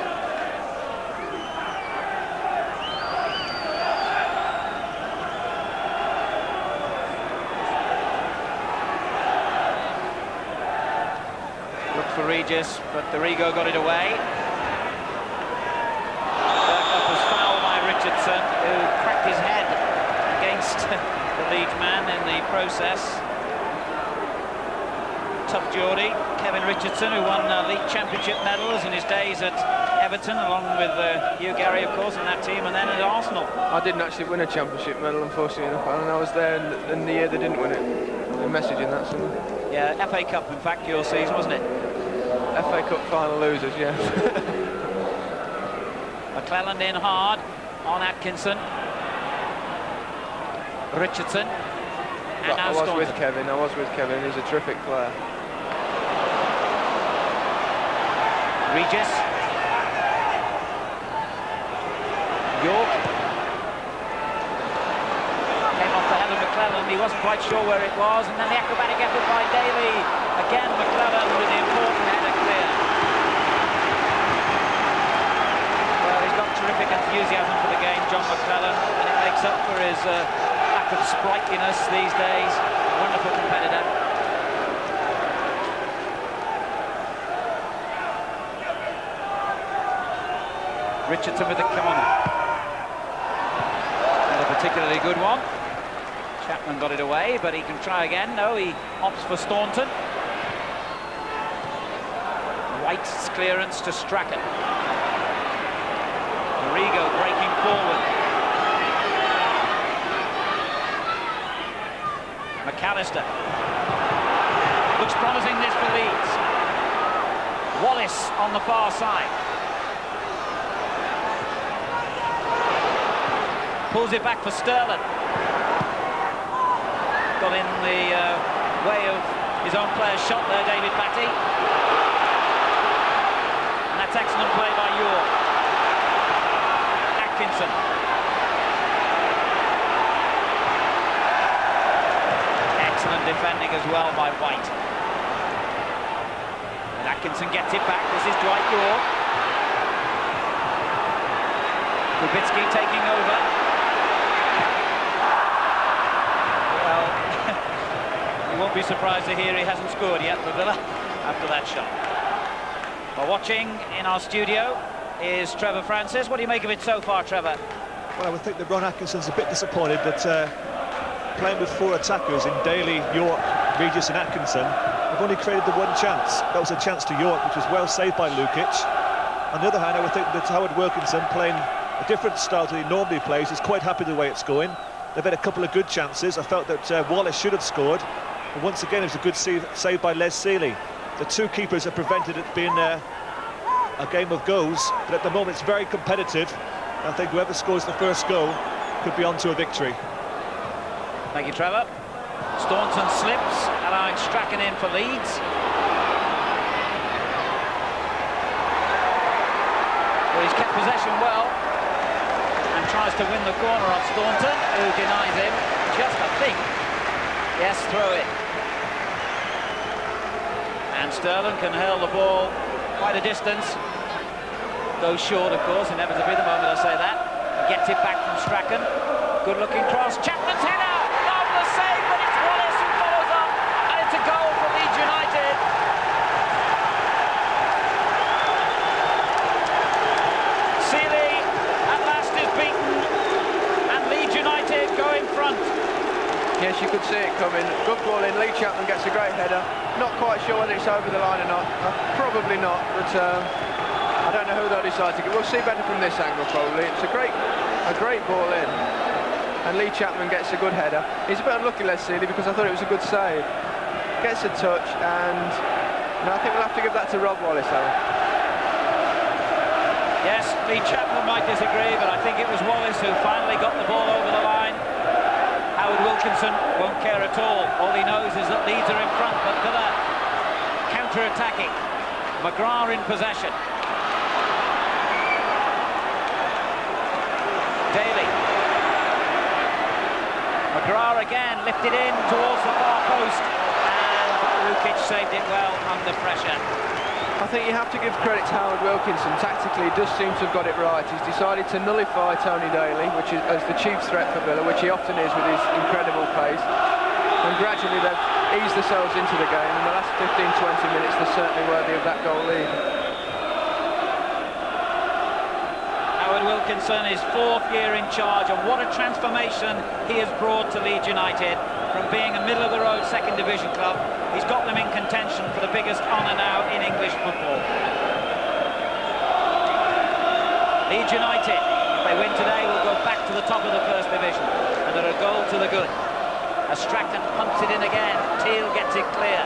Speaker 6: Look for Regis, but Dorigo got it away. Bergkamp was fouled by Richardson, who cracked his head against the Leeds man in the process. Tough Geordie, Kevin Richardson, who won League Championship medals in his days at Everton, along with Hugh Gary, of course, in that team, and then at Arsenal.
Speaker 1: I didn't actually win a championship medal, unfortunately enough, and I was there in the year they didn't win it. They're messaging that somewhere.
Speaker 6: Yeah, FA Cup, in fact, your season, wasn't it?
Speaker 1: FA Cup final losers, yeah.
Speaker 6: McClellan in hard on Atkinson. Richardson. And now
Speaker 1: I was
Speaker 6: Staunton.
Speaker 1: with Kevin, he's a terrific player.
Speaker 6: Regis. York. Came off the head of McClellan, he wasn't quite sure where it was, and then the acrobatic effort by Daly. Again, McClellan with the important header clear. Well, he's got terrific enthusiasm for the game, John McClellan, and it makes up for his lack of sprightliness these days. Wonderful competitor. Richardson with the corner. And a particularly good one. Chapman got it away, but he can try again. No, he opts for Staunton. White's clearance to Strachan. Dorigo breaking forward. McAllister. Looks promising, this for Leeds. Wallace on the far side. Pulls it back for Sterling. Got in the way of his own player's shot there, David Batty. And that's excellent play by York. Atkinson. Excellent defending as well by White. And Atkinson gets it back. This is Dwight York. Kubicki taking over. Well, you won't be surprised to hear he hasn't scored yet for Villa after that shot. Well, watching in our studio is Trevor Francis. What do you make of it so far, Trevor?
Speaker 5: Well, I would think that Ron Atkinson's a bit disappointed that playing with 4 attackers in Daly, York, Regis and Atkinson, they've only created the one chance. That was a chance to York, which was well saved by Lukic. On the other hand, I would think that Howard Wilkinson, playing a different style to he normally plays, is quite happy the way it's going. They've had a couple of good chances. I felt that Wallace should have scored. But once again, it was a good save by Les Sealey. The 2 keepers have prevented it being a game of goals, but at the moment it's very competitive. I think whoever scores the first goal could be on to a victory.
Speaker 6: Thank you, Trevor. Staunton slips, allowing Strachan in for Leeds. Well, he's kept possession well and tries to win the corner off Staunton, who denies him. Just, I think, yes, throw it. And Sterling can hurl the ball quite a distance. Goes short, of course, inevitably the moment I say that. Gets it back from Strachan. Good-looking cross. Chapman's header! Marvellous save, but it's Wallace who follows up. And it's a goal for Leeds United. Sealey at last is beaten. And Leeds United go in front.
Speaker 1: Yes, you could see it coming. Good ball in. Lee Chapman gets a great header. Not quite sure whether it's over the line or not. Probably not, but I don't know who they'll decide to get. We'll see better from this angle, probably. It's a great ball in. And Lee Chapman gets a good header. He's a bit unlucky, Les Sealey, because I thought it was a good save. Gets a touch, and no, I think we'll have to give that to Rob Wallace, Alan.
Speaker 6: Yes, Lee Chapman might disagree, but I think it was Wallace who finally got the ball over the line. Howard Wilkinson won't care at all. All he knows is that Leeds are in front, but Villa counter-attacking. McGrath in possession. Daly. McGrath again lifted in towards the far post, and Lukic saved it well under pressure.
Speaker 1: I think you have to give credit to Howard Wilkinson. Tactically, he does seem to have got it right. He's decided to nullify Tony Daly, which is as the chief threat for Villa, which he often is with his incredible pace. And gradually they've eased themselves into the game. In the last 15-20 minutes, they're certainly worthy of that goal lead.
Speaker 6: Howard Wilkinson is 4th year in charge, and what a transformation he has brought to Leeds United. From being a middle-of-the-road second division club, he's got them in contention for the biggest honour now in English football. Leeds United, if they win today, will go back to the top of the first division, and they're a goal to the good. As Strachan punts it in again, Teal gets it clear.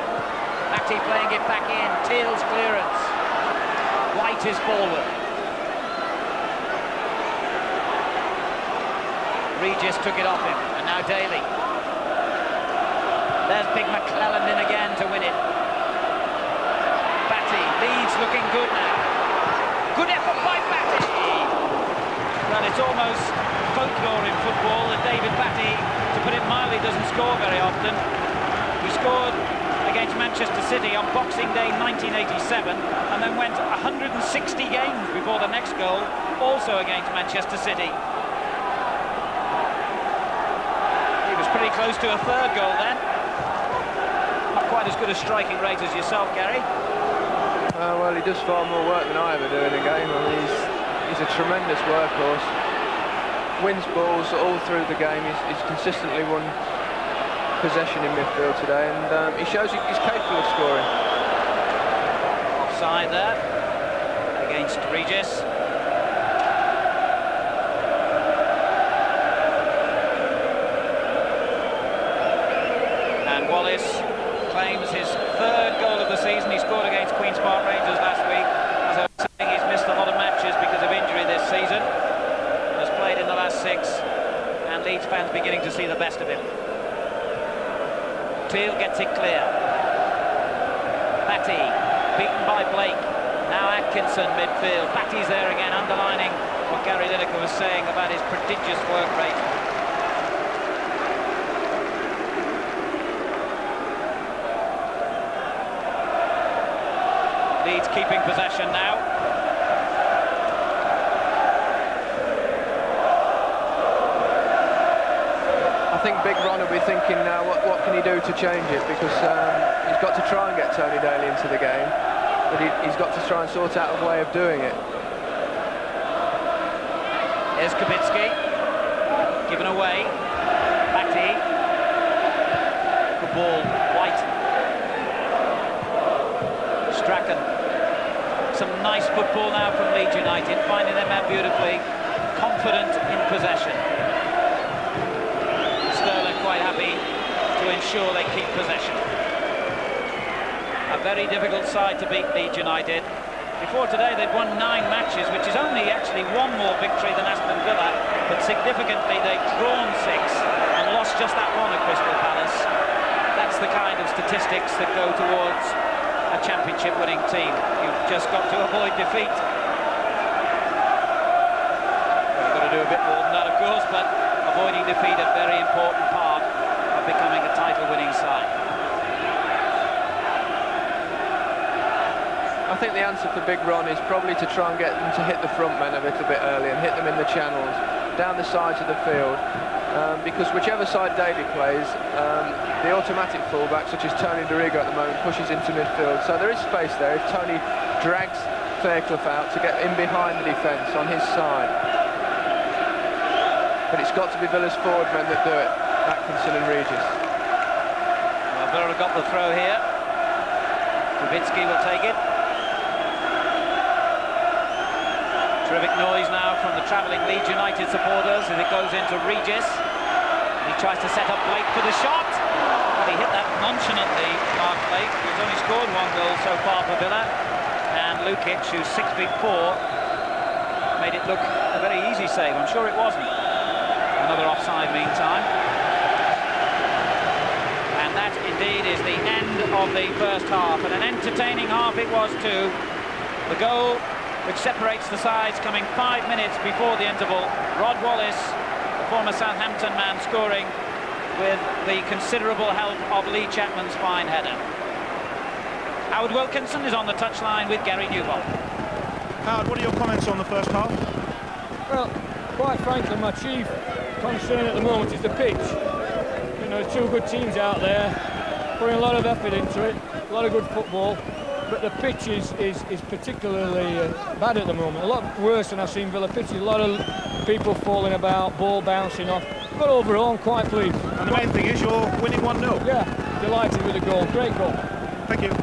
Speaker 6: Matty playing it back in, Teal's clearance. White is forward. Regis took it off him, and now Daly. There's Big McClelland in again to win it. Batty, Leeds looking good now. Good effort by Batty. Well, it's almost folklore in football that David Batty, to put it mildly, doesn't score very often. He scored against Manchester City on Boxing Day 1987, and then went 160 games before the next goal, also against Manchester City. He was pretty close to a 3rd goal then. Not quite as good a striking rate as yourself, Gary.
Speaker 1: Well, he does far more work than I ever do in a game. I mean, he's a tremendous workhorse. Wins balls all through the game. He's consistently won possession in midfield today, and he shows he's capable of scoring.
Speaker 6: Offside there against Regis. Wallace claims his third goal of the season. He scored against Queen's Park Rangers last week. As I was saying, he's missed a lot of matches because of injury this season. Has played in the last 6, and Leeds fans beginning to see the best of him. Teal gets it clear. Batty, beaten by Blake. Now Atkinson midfield. Batty's there again, underlining what Gary Lineker was saying about his prodigious work rate. Leeds keeping possession now.
Speaker 1: I think Big Ron will be thinking now, what can he do to change it? Because he's got to try and get Tony Daly into the game, but he's got to try and sort out a way of doing it.
Speaker 6: Here's Kubicki, given away. Batty. Good ball, White. Strachan. Some nice football now from Leeds United, finding their man beautifully, confident in possession. Sterling quite happy to ensure they keep possession. A very difficult side to beat, Leeds United. Before today they'd won 9 matches, which is only actually 1 more victory than Aston Villa, but significantly they've drawn 6 and lost just that one at Crystal Palace. That's the kind of statistics that go towards a championship winning team. You've just got to avoid defeat. You've got to do a bit more than that, of course, but avoiding defeat a very important part of becoming a title winning side.
Speaker 1: I think the answer for Big Ron is probably to try and get them to hit the front men a little bit early and hit them in the channels, down the sides of the field, because whichever side Daly plays, the automatic fullback, such as Tony Dorigo at the moment, pushes into midfield. So there is space there if Tony drags Fairclough out to get in behind the defence on his side. But it's got to be Villa's forward men that do it, Atkinson and Regis.
Speaker 6: Well, Villa got the throw here. Kubicki will take it. Terrific noise now from the travelling Leeds United supporters as it goes into Regis. He tries to set up Blake for the shot. But he hit that nonchalantly, Mark Blake, who's only scored 1 goal so far for Villa. And Lukic, who's 6'4", made it look a very easy save. I'm sure it wasn't. Another offside meantime. And that indeed is the end of the first half. And an entertaining half it was too. The goal which separates the sides coming 5 minutes before the interval. Rod Wallace, the former Southampton man, scoring with the considerable help of Lee Chapman's fine header. Howard Wilkinson is on the touchline with Gary Newbold.
Speaker 7: Howard, what are your comments on the first half?
Speaker 8: Well, quite frankly, my chief concern at the moment is the pitch. You know, there's 2 good teams out there, putting a lot of effort into it, a lot of good football, but the pitch is particularly bad at the moment. A lot worse than I've seen Villa pitches. A lot of people falling about, ball bouncing off. But overall, I'm quite pleased.
Speaker 7: And the main thing is you're winning 1-0.
Speaker 8: Yeah, delighted with the goal. Great goal.
Speaker 7: Thank you.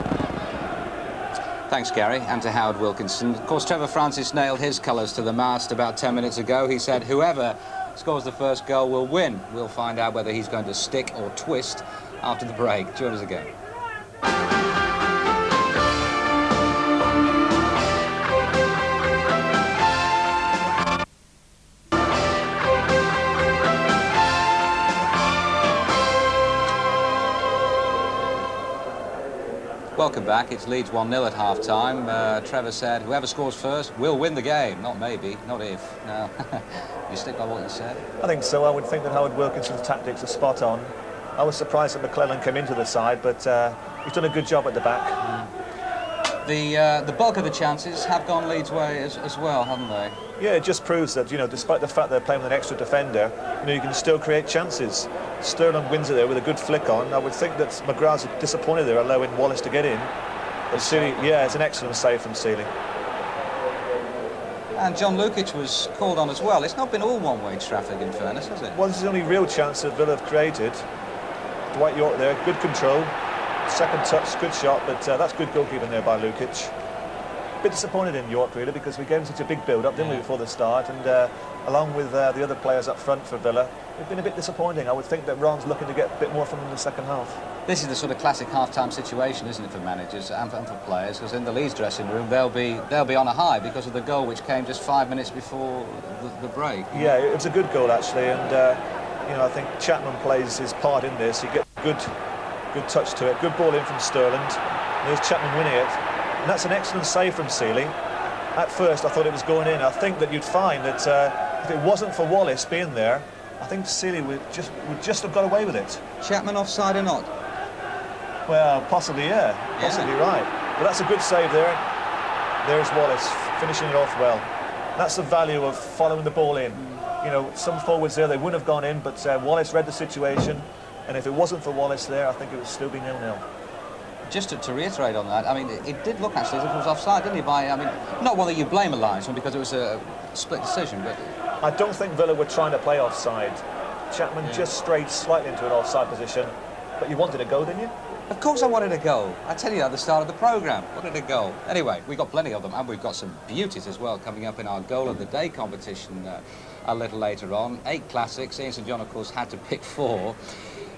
Speaker 2: Thanks, Gary, and to Howard Wilkinson. Of course, Trevor Francis nailed his colours to the mast about 10 minutes ago. He said, whoever scores the first goal will win. We'll find out whether he's going to stick or twist after the break. Join us again. Welcome back. It's Leeds 1-0 at half-time. Trevor said, whoever scores first will win the game. Not maybe, not if. No. You stick by what you said?
Speaker 5: I think so. I would think that Howard Wilkinson's tactics are spot on. I was surprised that McClellan came into the side, but he's done a good job at the back.
Speaker 2: The bulk of the chances have gone Leeds' way as well, haven't they?
Speaker 5: Yeah, it just proves that, you know, despite the fact they're playing with an extra defender, you know, you can still create chances. Sterling wins it there with a good flick on. I would think that McGrath's disappointed there, allowing Wallace to get in. But Sealy, yeah, it's an excellent save from Sealy.
Speaker 2: And John Lukic was called on as well. It's not been all one-way traffic, in fairness, has it?
Speaker 5: Well, this is the only real chance that Villa have created. Dwight York there, good control. Second touch, good shot, but that's good goalkeeping there by Lukic. bit disappointed in York, really, because we gave him such a big build-up, didn't we, before the start, and along with the other players up front for Villa, we've been a bit disappointing. I would think that Ron's looking to get a bit more from him in the second half.
Speaker 2: This is the sort of classic half-time situation, isn't it, for managers and for players? Because in the Leeds dressing room, they'll be on a high because of the goal which came just 5 minutes before the break.
Speaker 5: Yeah, it was a good goal actually, and you know, I think Chapman plays his part in this. He gets good touch to it, good ball in from Sterling. There's Chapman winning it, and that's an excellent save from Seeley. At first, I thought it was going in. I think that you'd find that if it wasn't for Wallace being there, I think Seeley would just have got away with it.
Speaker 2: Chapman offside or not?
Speaker 5: Well, possibly, yeah. Possibly right. But that's a good save there. There's Wallace finishing it off well. That's the value of following the ball in. You know, some forwards there, they wouldn't have gone in, but Wallace read the situation, and if it wasn't for Wallace there, I think it would still be 0-0.
Speaker 2: Just to reiterate on that, I mean, it did look actually as if it was offside, didn't it? I mean, not one that you blame a linesman because it was a split decision, but...
Speaker 5: I don't think Villa were trying to play offside. Chapman just strayed slightly into an offside position, but you wanted a go, didn't you?
Speaker 2: Of course I wanted a goal. I tell you at the start of the programme, wanted a goal. Anyway, we've got plenty of them, and we've got some beauties as well coming up in our Goal of the Day competition a little later on. 8 classics. Ian St John, of course, had to pick 4.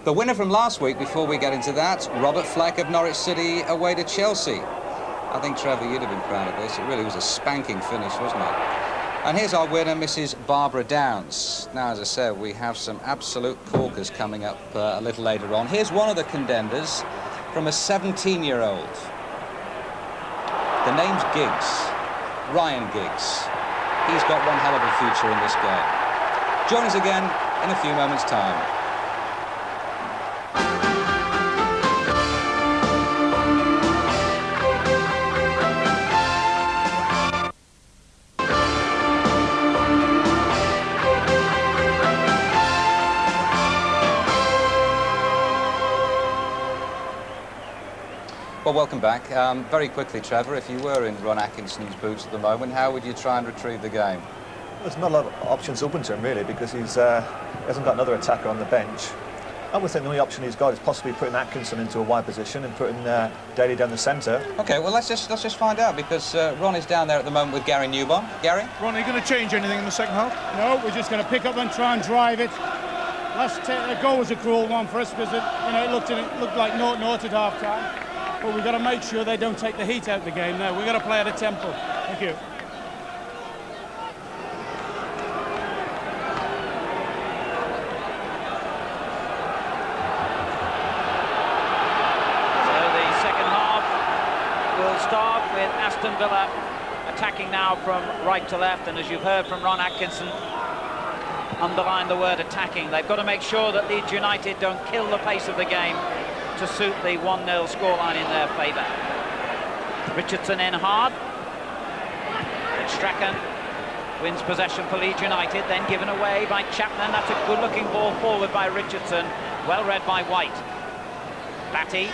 Speaker 2: The winner from last week, before we get into that, Robert Fleck of Norwich City away to Chelsea. I think, Trevor, you'd have been proud of this. It really was a spanking finish, wasn't it? And here's our winner, Mrs. Barbara Downs. Now, as I said, we have some absolute corkers coming up a little later on. Here's one of the contenders from a 17-year-old. The name's Giggs, Ryan Giggs. He's got one hell of a future in this game. Join us again in a few moments' time. Well, welcome back. Very quickly, Trevor, if you were in Ron Atkinson's boots at the moment, how would you try and retrieve the game?
Speaker 5: There's not a lot of options open to him, really, because he hasn't got another attacker on the bench. I would think the only option he's got is possibly putting Atkinson into a wide position and putting Daly down the centre. OK, well, let's just find out, because Ron is down there at the moment with Gary Newbon. Gary?
Speaker 7: Ron, are you going to change anything in the second half?
Speaker 3: No, we're just going to pick up and try and drive it. Last goal was a cruel one for us because it looked like 0-0 at half-time. But we've got to make sure they don't take the heat out of the game now. We've got to play at a tempo. Thank you.
Speaker 6: So the second half will start with Aston Villa attacking now from right to left, and as you've heard from Ron Atkinson, underline the word attacking. They've got to make sure that Leeds United don't kill the pace of the game to suit the 1-0 scoreline in their favour. Richardson in hard. Strachan wins possession for Leeds United, then given away by Chapman. That's a good-looking ball forward by Richardson, well read by White. Batty,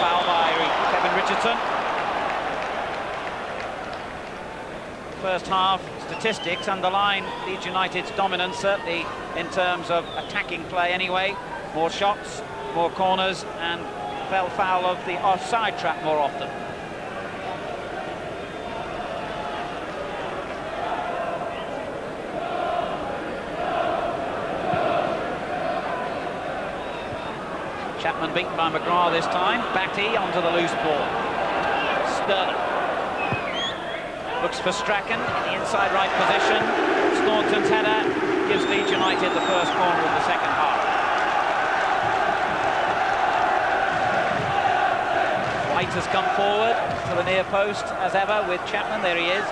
Speaker 6: foul by Kevin Richardson. First half statistics underline Leeds United's dominance, certainly in terms of attacking play anyway. More shots, more corners, and fell foul of the offside trap more often. Chapman beaten by McGrath this time. Batty onto the loose ball. Sterling looks for Strachan in the inside right position. Staunton's header gives Leeds United the first corner of the second half. White has come forward to the near post as ever with Chapman. There he is.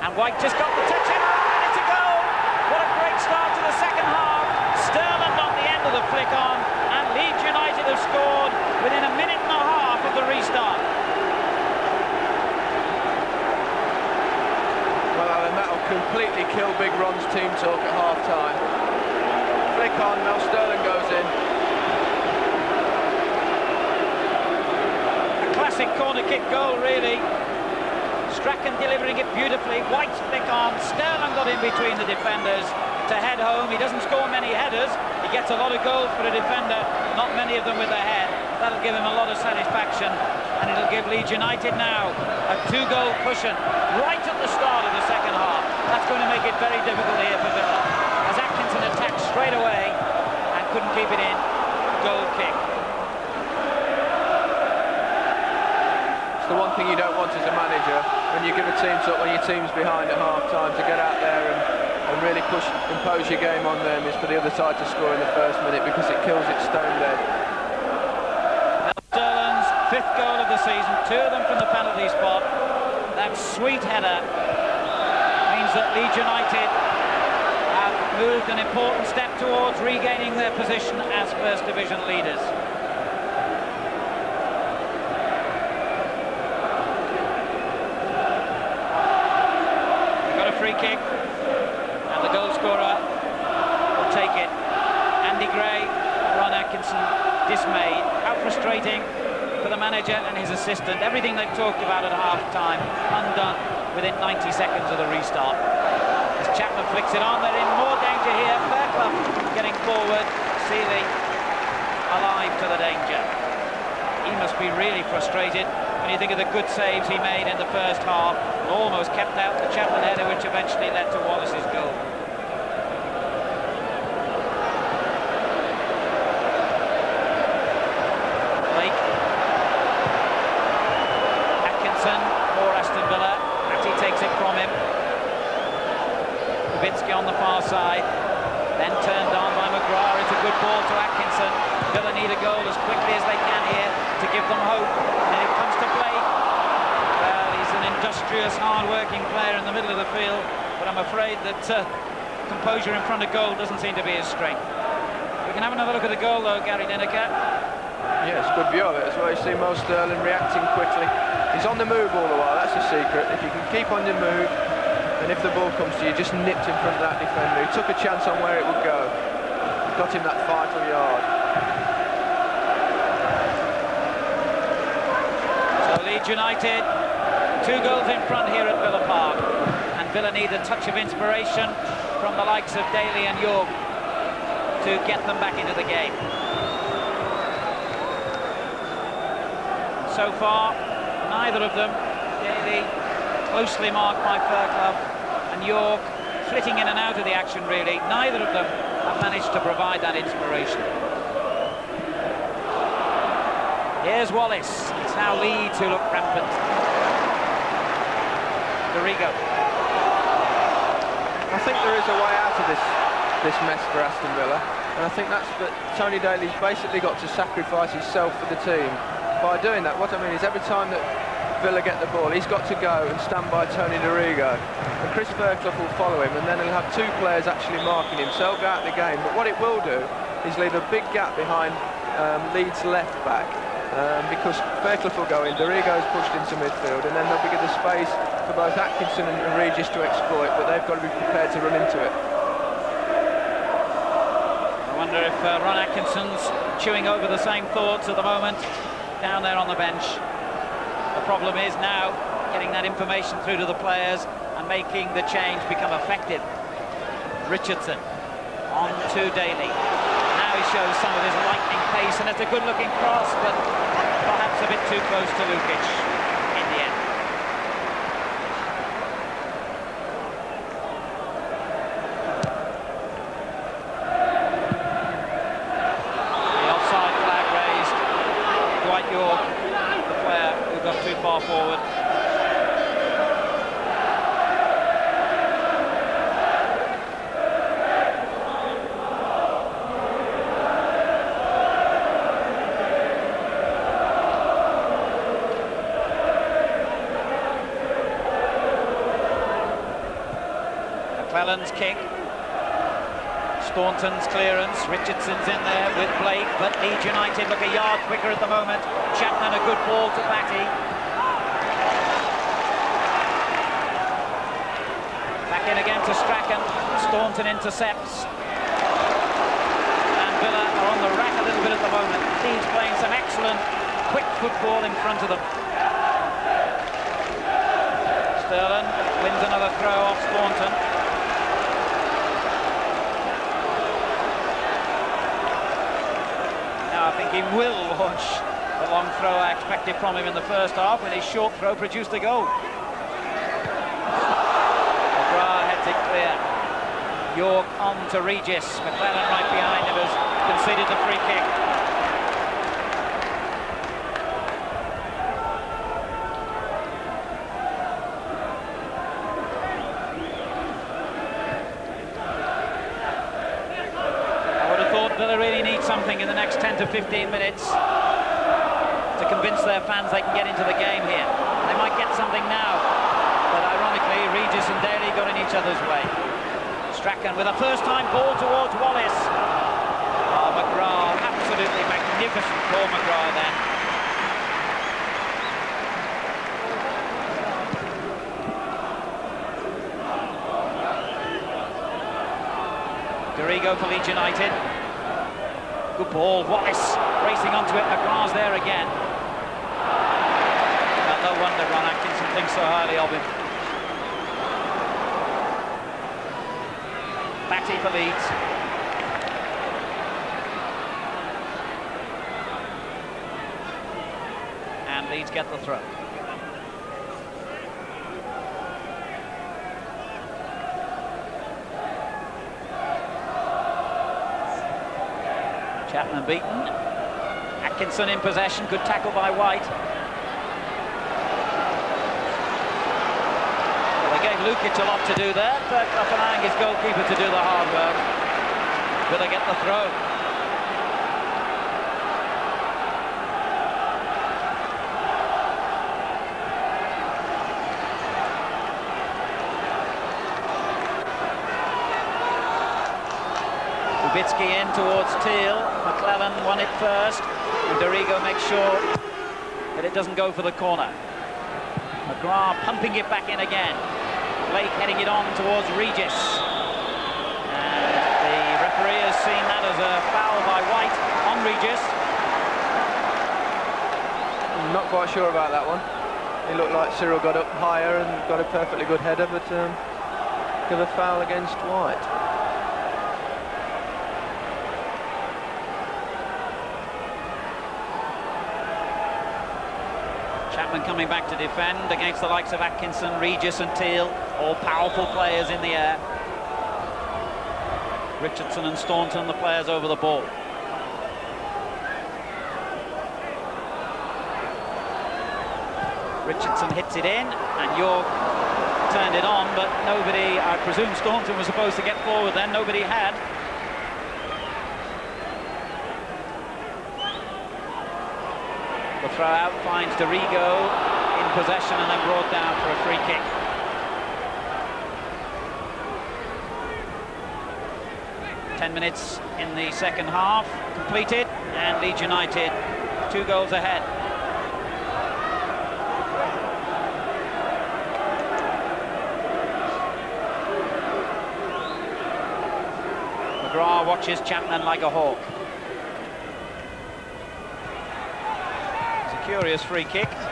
Speaker 6: And White just got the touch in, and it's a goal! What a great start to the second half. Sterling got the end of the flick on, and Leeds United have scored within a minute and a half of the restart.
Speaker 1: Well, Alan, that'll completely kill Big Ron's team talk at half-time. Flick on, now Sterling goes in.
Speaker 6: Classic corner kick goal, really. Strachan delivering it beautifully. White flick on. Sterling got in between the defenders to head home. He doesn't score many headers. He gets a lot of goals for a defender, not many of them with a head. That'll give him a lot of satisfaction. and it'll give Leeds United now a 2-goal cushion right at the start of the second half. That's going to make it very difficult here for Villa, as Atkinson attacked straight away and couldn't keep it in. Goal kick.
Speaker 1: It's the one thing you don't want as a manager, when you give a team when your team's behind at half-time, to get out there and really impose your game on them, is for the other side to score in the first minute, because it kills it stone dead.
Speaker 6: Sterling's 5th goal of the season, 2 of them from the penalty spot. That sweet header means that Leeds United have moved an important step towards regaining their position as First Division leaders. We've got a free kick, and the goal scorer will take it. Andy Gray, Ron Atkinson, dismayed. How frustrating for the manager and his assistant. Everything they've talked about at half-time undone within 90 seconds of the restart. As Chapman flicks it on, they're in more danger here. Fairclough getting forward. Seeley alive to the danger. He must be really frustrated when you think of the good saves he made in the first half. Almost kept out the Chapman header, which eventually led to Wallace's goal. For Aston Villa, Atty takes it from him. Kubicki on the far side, then turned on by McGrath. It's a good ball to Atkinson. Villa need a goal as quickly as they can here to give them hope. And it comes to Blake. Well, he's an industrious, hard-working player in the middle of the field, but I'm afraid that composure in front of goal doesn't seem to be his strength. We can have another look at the goal, though, Gary Lineker.
Speaker 1: Yeah, it's a good view of it as well. You see Mo Sterling reacting quickly. He's on the move all the while, that's the secret. If you can keep on your move, and if the ball comes to you, just nipped in front of that defender. He took a chance on where it would go. Got him that vital yard.
Speaker 6: So Leeds United, 2 goals in front here at Villa Park. And Villa need a touch of inspiration from the likes of Daly and York to get them back into the game. So far, neither of them, Daly closely marked by Fairclough and York flitting in and out of the action really, neither of them have managed to provide that inspiration. Here's Wallace. It's now Leeds who look rampant. Dorigo.
Speaker 1: I think there is a way out of this mess for Aston Villa, and I think that's that Tony Daly's basically got to sacrifice himself for the team. By doing that, what I mean is every time that Villa get the ball, he's got to go and stand by Tony Dorigo, and Chris Fairclough will follow him, and then he'll have 2 players actually marking him, so he'll go out the game. But what it will do is leave a big gap behind Leeds left back, because Fairclough will go in, Dorigo's pushed into midfield, and then there'll be the space for both Atkinson and Regis to exploit, but they've got to be prepared to run into it.
Speaker 6: I wonder if Ron Atkinson's chewing over the same thoughts at the moment down there on the bench. The problem is now getting that information through to the players and making the change become effective. Richardson on to Daly. Now he shows some of his lightning pace, and it's a good-looking cross, but perhaps a bit too close to Lukic in the end. The offside flag raised. Dwight York, the player who got too far forward. McClellan's kick. Staunton's clearance. Richardson's in there with Blake, but Leeds United look a yard quicker at the moment. Chapman a good ball to Batty. Back in again to Strachan. Staunton intercepts. And Villa are on the rack a little bit at the moment. Leeds playing some excellent quick football in front of them. Sterling wins another throw off Staunton. Now I think he will launch The long throw I expected from him in the first half, and his short throw produced a goal. McGrath heads it clear. York on to Regis. McClellan right behind him has conceded the free kick. Villa really need something in the next 10 to 15 minutes to convince their fans they can get into the game here. They might get something now, but ironically, Regis and Daly got in each other's way. Strachan with a first-time ball towards Wallace. Oh, McGrath, absolutely magnificent call, McGrath then. Dorigo for Leeds United. Good ball, Wallace racing onto it, McGrath's there again. Well, no wonder Ron Atkinson thinks so highly of him. Batty for Leeds. And Leeds get the throw. Chapman beaten. Atkinson in possession, good tackle by White. Well, they gave Lukic a lot to do there, but Offenang, his goalkeeper, to do the hard work. Will they get the throw? Kubicki in towards Teal. McClellan won it first, and Dorigo makes sure that it doesn't go for the corner. McGrath pumping it back in again. Blake heading it on towards Regis. And the referee has seen that as a foul by White on Regis.
Speaker 1: I'm not quite sure about that one. It looked like Cyril got up higher and got a perfectly good header, but give a foul against White.
Speaker 6: Chapman coming back to defend against the likes of Atkinson, Regis and Teal, all powerful players in the air. Richardson and Staunton, the players over the ball. Richardson hits it in, and York turned it on, but nobody, I presume Staunton was supposed to get forward then, nobody had. The throw out finds Dorigo in possession and then brought down for a free kick. Ten minutes in the second half completed, and Leeds United 2 goals ahead. McGrath watches Chapman like a hawk. Curious free kick, and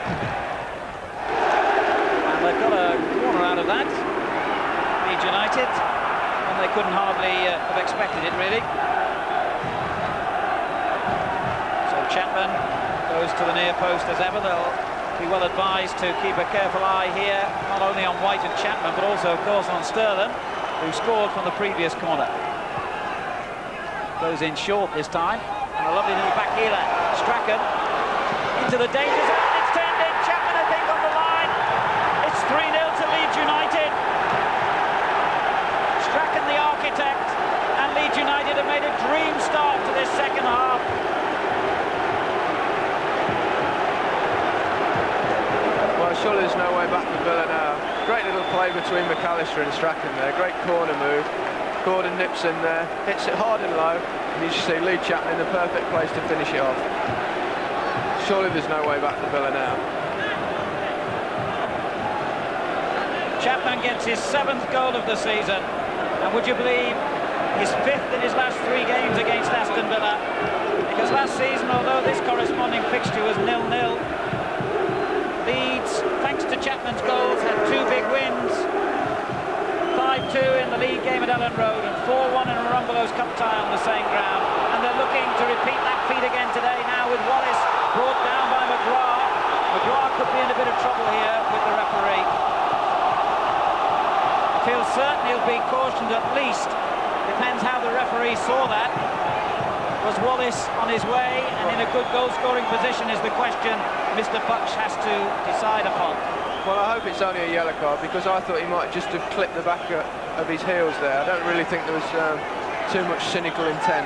Speaker 6: they've got a corner out of that, Leeds United, and they couldn't hardly have expected it really. So Chapman goes to the near post as ever. They'll be well advised to keep a careful eye here, not only on White and Chapman, but also of course on Sterling, who scored from the previous corner. Goes in short this time, and a lovely little back heeler. Strachan into the danger zone, it's turned in, Chapman I think on the line. It's 3-0 to Leeds United. Strachan the architect, and Leeds United have made a dream start to this second half.
Speaker 1: Well, surely there's no way back for Villa now. Great little play between McAllister and Strachan there, great corner move. Gordon nips in there, hits it hard and low, and you should see Lee Chapman in the perfect place to finish it off. Surely there's no way back for Villa now.
Speaker 6: Chapman gets his 7th goal of the season, and would you believe his 5th in his last 3 games against Aston Villa? Because last season, although this corresponding fixture was 0-0, Leeds, thanks to Chapman's goals, had 2 big wins. 5-2 in the league game at Ellen Road and 4-1 in Rumbelows Cup tie on the same ground, and they're looking to repeat that feat again today now with Wallace brought down Well, certainly he'll be cautioned at least. Depends how the referee saw that. Was Wallace on his way and in a good goal-scoring position is the question Mr. Butch has to decide upon.
Speaker 1: Well, I hope it's only a yellow card, because I thought he might just have clipped the back of his heels there. I don't really think there was too much cynical intent.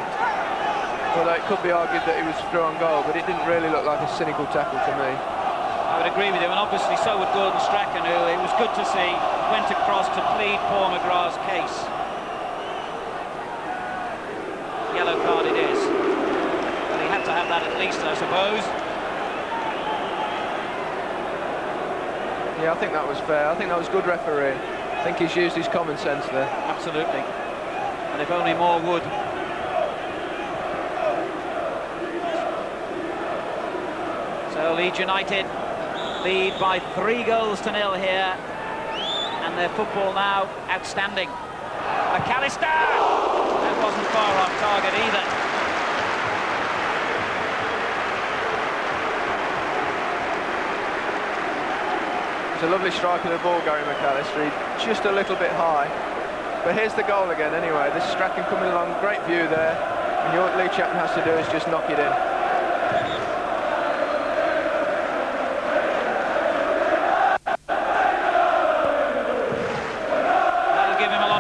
Speaker 1: Although it could be argued that he was through on goal, but it didn't really look like a cynical tackle to me.
Speaker 6: I would agree with you, and obviously so would Gordon Strachan, who it was good to see went across to plead Paul McGrath's case. Yellow card it is. Well, he had to have that at least, I suppose.
Speaker 1: Yeah, I think that was fair. I think that was good refereeing. I think he's used his common sense there.
Speaker 6: Absolutely. And if only more would. So Leeds United lead by 3 goals to 0 here. And their football now outstanding. McAllister! That wasn't far off target either.
Speaker 1: It's a lovely strike of the ball, Gary McAllister. He's just a little bit high. But here's the goal again anyway. This Strachan coming along, great view there. And all Lee Chapman has to do is just knock it in.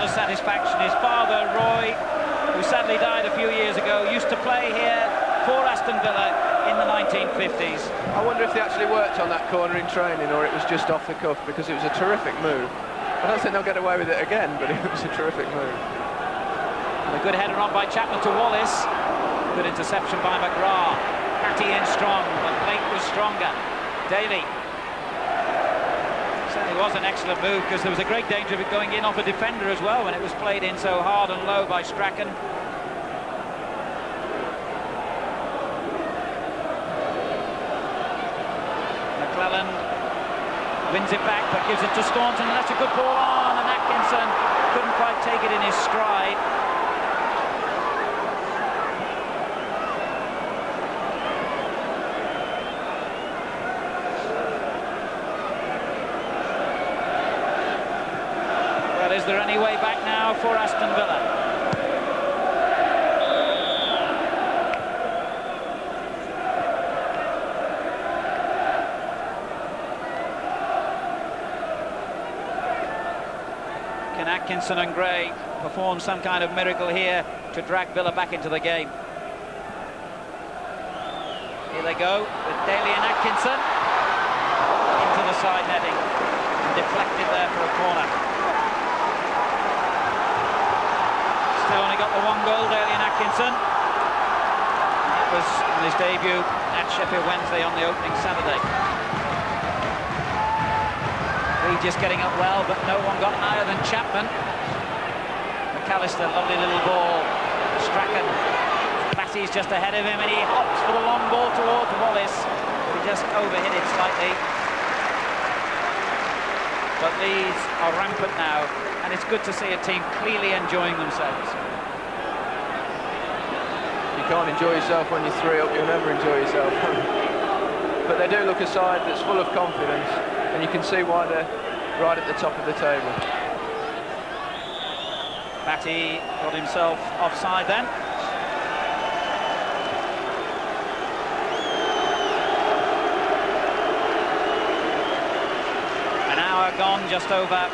Speaker 6: Satisfaction. His father, Roy, who sadly died a few years ago, used to play here for Aston Villa in the 1950s.
Speaker 1: I wonder if they actually worked on that corner in training, or it was just off the cuff, because it was a terrific move. I don't think they'll get away with it again, but it was a terrific move.
Speaker 6: And a good header on by Chapman to Wallace. Good interception by McGrath. Patty in strong, but Blake was stronger. Daly. Certainly was an excellent move, because there was a great danger of it going in off a defender as well when it was played in so hard and low by Strachan. McClellan wins it back but gives it to Staunton, and that's a good ball on, and Atkinson couldn't quite take it in his stride. Is there any way back now for Aston Villa? Can Atkinson and Gray perform some kind of miracle here to drag Villa back into the game? Here they go with Daly and Atkinson into the side netting and deflected there for a corner. Still only got the 1 goal, Daly and Atkinson. That was on his debut at Sheffield Wednesday on the opening Saturday. Reed just getting up well, but no one got higher than Chapman. McAllister, lovely little ball. Strachan, Batty's just ahead of him, and he hops for the long ball towards Wallace. But he just overhit it slightly. But Leeds are rampant now, and it's good to see a team clearly enjoying themselves.
Speaker 1: You can't enjoy yourself when you're 3 up, you'll never enjoy yourself. But they do look a side that's full of confidence, and you can see why they're right at the top of the table.
Speaker 6: Batty got himself offside then. Gone just over,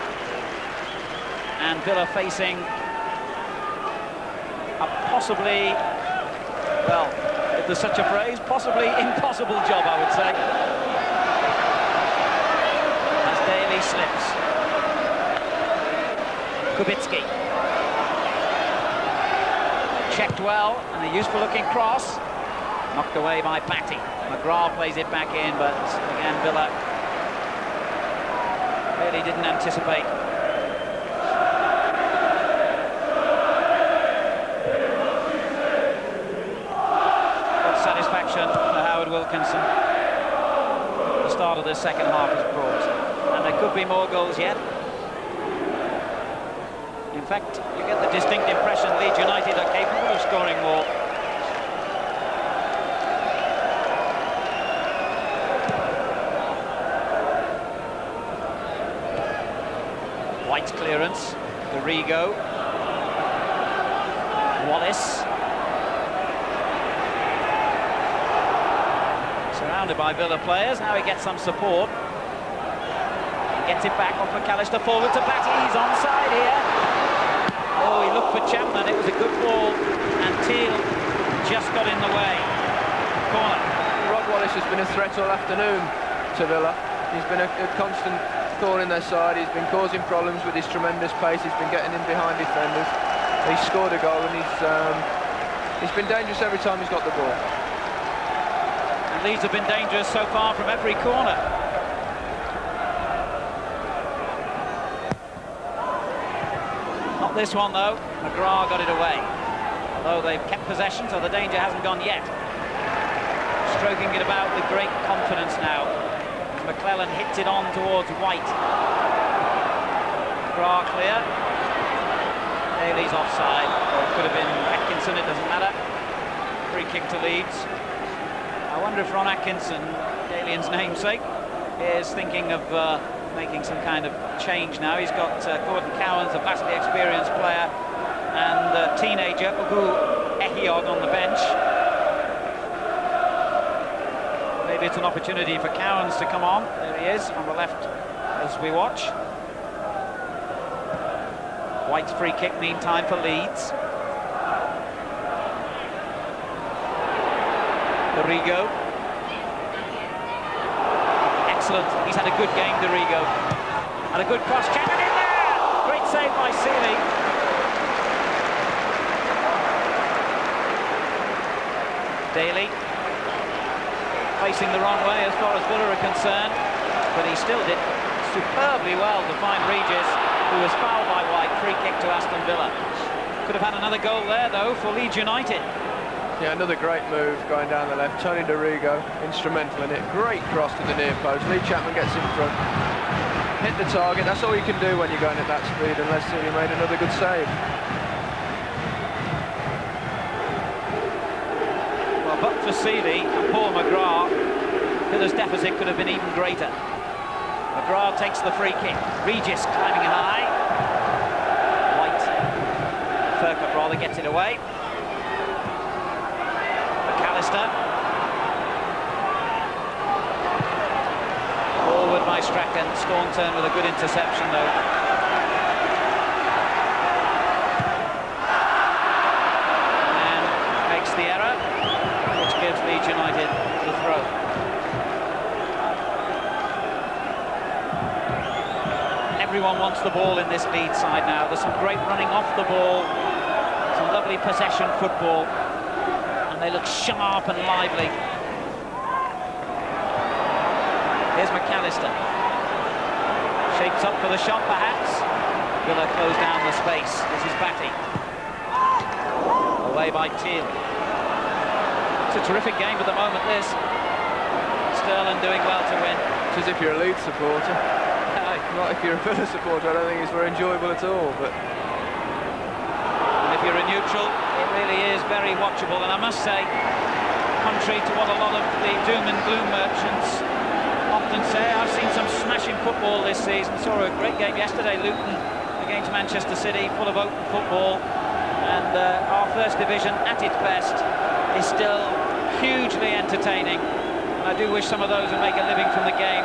Speaker 6: and Villa facing a possibly, well, if there's such a phrase, possibly impossible job, I would say, as Daly slips. Kubicki checked well, and a useful looking cross, knocked away by Batty. McGrath plays it back in, but again Villa really didn't anticipate. What satisfaction for Howard Wilkinson. The start of the second half is brought, and there could be more goals yet. In fact, you get the distinct impression Leeds United are capable of scoring more. White's clearance, Rigo. Wallace. Surrounded by Villa players. Now he gets some support. Gets it back off McAllister, forward to Batty. He's onside here. Oh, he looked for Chapman. It was a good ball, and Teal just got in the way. Corner.
Speaker 1: Rod Wallace has been a threat all afternoon to Villa. He's been a constant thorn in their side. He's been causing problems with his tremendous pace. He's been getting in behind defenders. He's scored a goal, and he's been dangerous every time he's got the ball.
Speaker 6: And Leeds have been dangerous so far from every corner. Not this one, though. McGrath got it away. Although they've kept possession, so the danger hasn't gone yet. Stroking it about with great confidence now. McClellan hits it on towards White. McGrath clear. Daly's offside. Or it could have been Atkinson, it doesn't matter. Free kick to Leeds. I wonder if Ron Atkinson, Dalian's namesake, is thinking of making some kind of change now. He's got Gordon Cowans, a vastly experienced player, and teenager Ugu Ehiog on the bench. Maybe it's an opportunity for Cowans to come on. There he is on the left as we watch. White's free kick meantime for Leeds. Dorigo. Excellent. He's had a good game, Dorigo. And a good cross. Cannon in there! Great save by Seeley. Daly. Facing the wrong way as far as Villa are concerned. But he still did superbly well to find Regis, who was fouled by White. Free kick to Aston Villa. Could have had another goal there, though, for Leeds United.
Speaker 1: Yeah, another great move going down the left. Tony Dorigo, instrumental in it. Great cross to the near post. Lee Chapman gets in front. Hit the target. That's all you can do when you're going at that speed, unless he made another good save.
Speaker 6: Well, but for Seeley and Paul McGrath, Villa's deficit could have been even greater. McGrath takes the free kick. Regis climbing high. White. Furcup rather gets it away. McAllister. Forward by Strachan. Staunton with a good interception, though. And makes the error, which gives Leeds United the throw. Everyone wants the ball in this Leeds side now. There's some great running off the ball, some lovely possession football, and they look sharp and lively. Here's McAllister. Shapes up for the shot, perhaps. Villa close down the space. This is Batty. Away by Teal. It's a terrific game at the moment, this. Sterling doing well to win.
Speaker 1: It's as if you're a Leeds supporter. Not if you're a Villa supporter. I don't think it's very enjoyable at all. But
Speaker 6: if you're a neutral, it really is very watchable. And I must say, contrary to what a lot of the doom and gloom merchants often say, I've seen some smashing football this season. Saw a great game yesterday, Luton against Manchester City, full of open football. And our first division, at its best, is still hugely entertaining. And I do wish some of those who make a living from the game,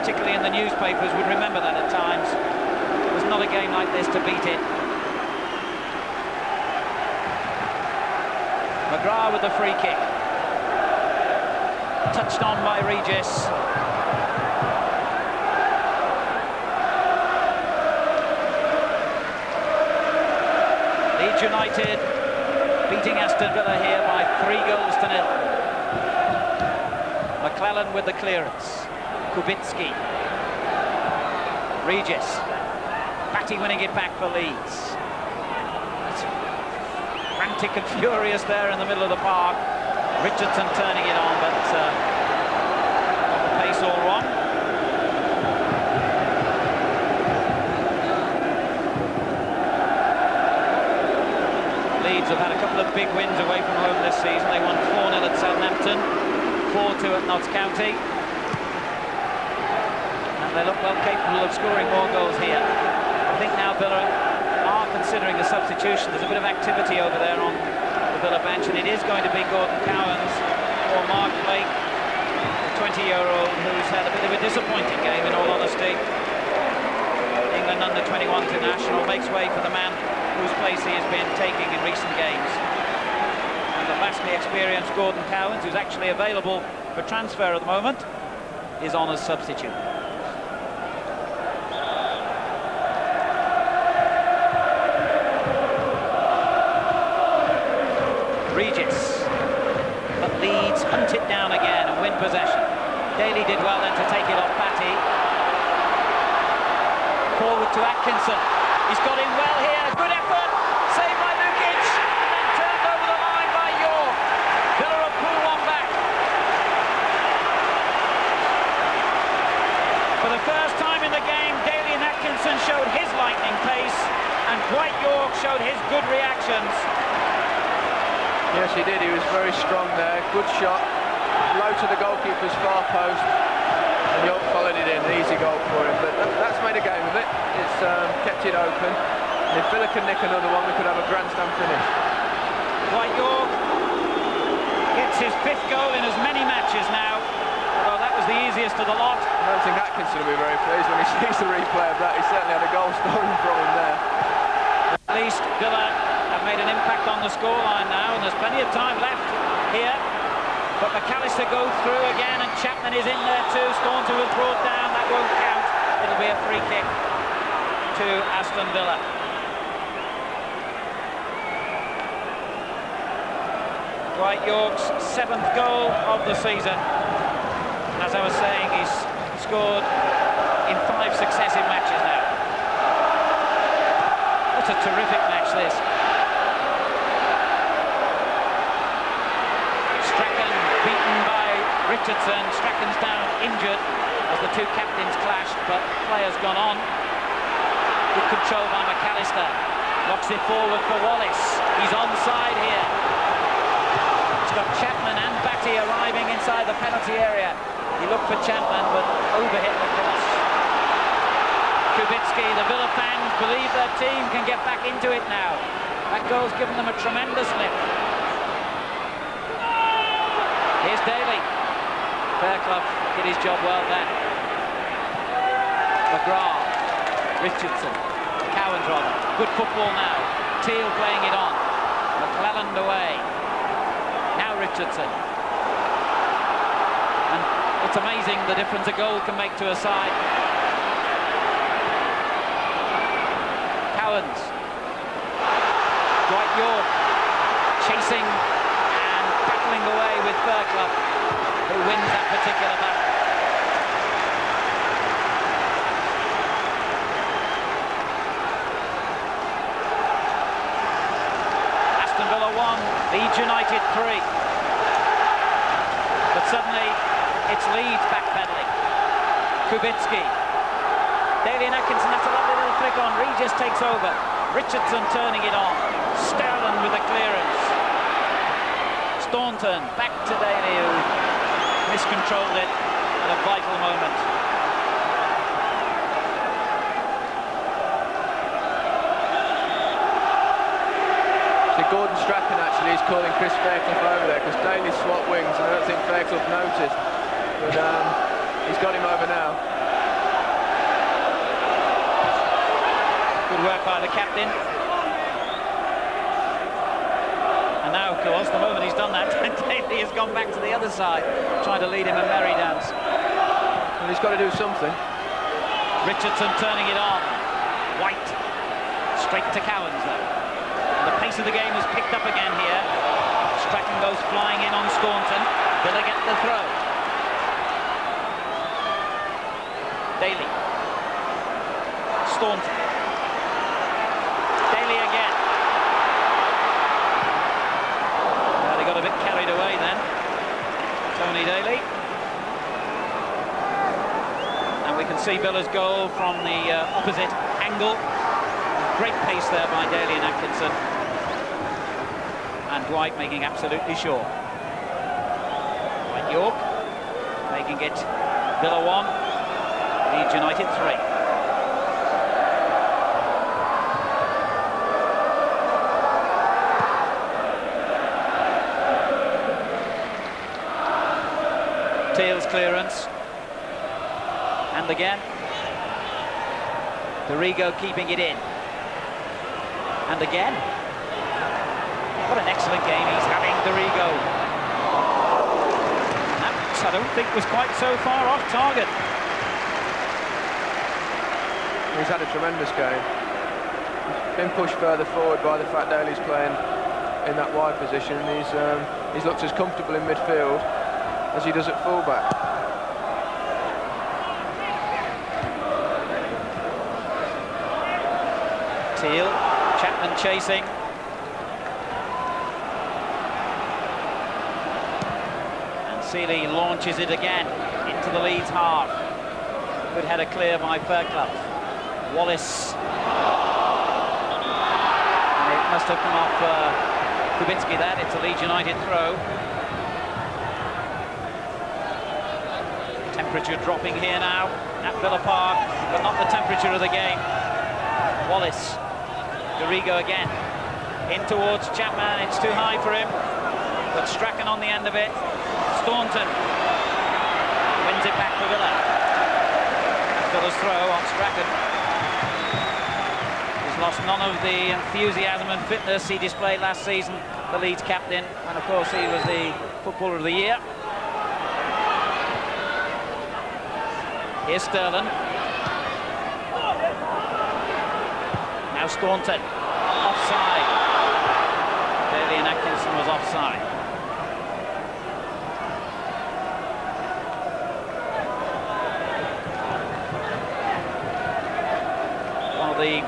Speaker 6: particularly in the newspapers, would remember that at times. There's not a game like this to beat it. McGrath with the free kick. Touched on by Regis. Leeds United beating Aston Villa here by 3-0. McClellan with the clearance. Kubicki. Regis. Batty winning it back for Leeds. It's frantic and furious there in the middle of the park. Richardson turning it on, but got the pace all wrong. Leeds have had a couple of big wins away from home this season. They won 4-0 at Southampton, 4-2 at Notts County. They look well capable of scoring more goals here. I think now Villa considering the substitution. There's a bit of activity over there on the Villa bench, and it is going to be Gordon Cowans or Mark Blake, the 20-year-old who's had a bit of a disappointing game, in all honesty. England under-21 international makes way for the man whose place he has been taking in recent games. And the vastly experienced Gordon Cowans, who's actually available for transfer at the moment, is on as substitute. Regis, but Leeds hunt it down again and win possession. Daly did well then to take it off Batty. Forward to Atkinson. He's got in well here. Good effort. Saved by Lukic. And then turned over the line by York. Villa have pulled one back. For the first time in the game, Daly and Atkinson showed his lightning pace, and Dwight York showed his good reactions.
Speaker 1: Yes, he did. He was very strong there. Good shot. Low to the goalkeeper's far post. And York followed it in. An easy goal for him. But that's made a game of it. It's kept it open. And if Villa can nick another one, we could have a grandstand finish.
Speaker 6: Dwight York gets his 5th goal in as many matches now. Although that was the easiest of the lot.
Speaker 1: I don't think Atkinson will be very pleased when he sees the replay of that. He certainly had a goal stolen from him there.
Speaker 6: At least Villa have made an impact on the scoreline now, and there's plenty of time left here. But McAllister goes through again, and Chapman is in there too. Staunton was brought down. That won't count. It'll be a free kick to Aston Villa. Dwight York's 7th goal of the season. And as I was saying, he's scored in 5 successive matches now. What a terrific match this. Strachan beaten by Richardson. Strachan's down injured as the two captains clashed, but players gone on. Good control by McAllister. Knocks it forward for Wallace. He's onside here. It's got Chapman and Batty arriving inside the penalty area. He looked for Chapman, but overhit the cross. Kubicki, the Villa fans believe their team can get back into it now. That goal's given them a tremendous lift. Here's Daly. Fairclough did his job well then. McGrath, Richardson, Cowans rather. Good football now. Teal playing it on. McClelland away. Now Richardson. And it's amazing the difference a goal can make to a side. Cowans. Dwight York chasing and battling away with Fairclough, who wins that particular battle. Aston Villa 1, Leeds United 3. But suddenly it's Leeds backpedaling. Kubicki. Daly and Atkinson, that's a lovely little flick on. Regis takes over. Richardson turning it on. Sterling with the clearance. Staunton back to Daly, who miscontrolled it at a vital moment.
Speaker 1: See, Gordon Strachan actually is calling Chris Fairclough over there because Daly swapped wings, and I don't think Fairclough noticed. But he's got him over now.
Speaker 6: Good work by the captain. And now, of course, the moment he's done that, Daly has gone back to the other side, trying to lead him a merry dance.
Speaker 1: And he's got to do something.
Speaker 6: Richardson turning it on. White. Straight to Cowans, though. And the pace of the game has picked up again here. Strachan goes flying in on Staunton. Villa get the throw. Daly. Staunton. Daly again. Well, he got a bit carried away then. Tony Daly. And we can see Villa's goal from the opposite angle. Great pace there by Daly and Atkinson. And Dwight making absolutely sure. Dwight York making it Villa 1, Leeds United 3. Teal's clearance. And again. Dorigo keeping it in. And again. What an excellent game he's having, Dorigo. That, I don't think, was quite so far off target.
Speaker 1: He's had a tremendous game. He's been pushed further forward by the fact Daly's playing in that wide position. He's looked as comfortable in midfield as he does at fullback.
Speaker 6: Teal, Chapman chasing. And Seeley launches it again into the Leeds half. Good header clear by Fairclough. Wallace. And it must have come off Kubicki there. It's a Leeds United throw. Temperature dropping here now at Villa Park, but not the temperature of the game. Wallace. Dorigo again. In towards Chapman. It's too high for him. But Strachan on the end of it. Staunton wins it back for Villa. Villa's throw on Strachan. He's lost none of the enthusiasm and fitness he displayed last season, the Leeds captain, and of course he was the Footballer of the Year. Here's Sterling. Now Staunton. Offside. Daly and Atkinson was offside. One of the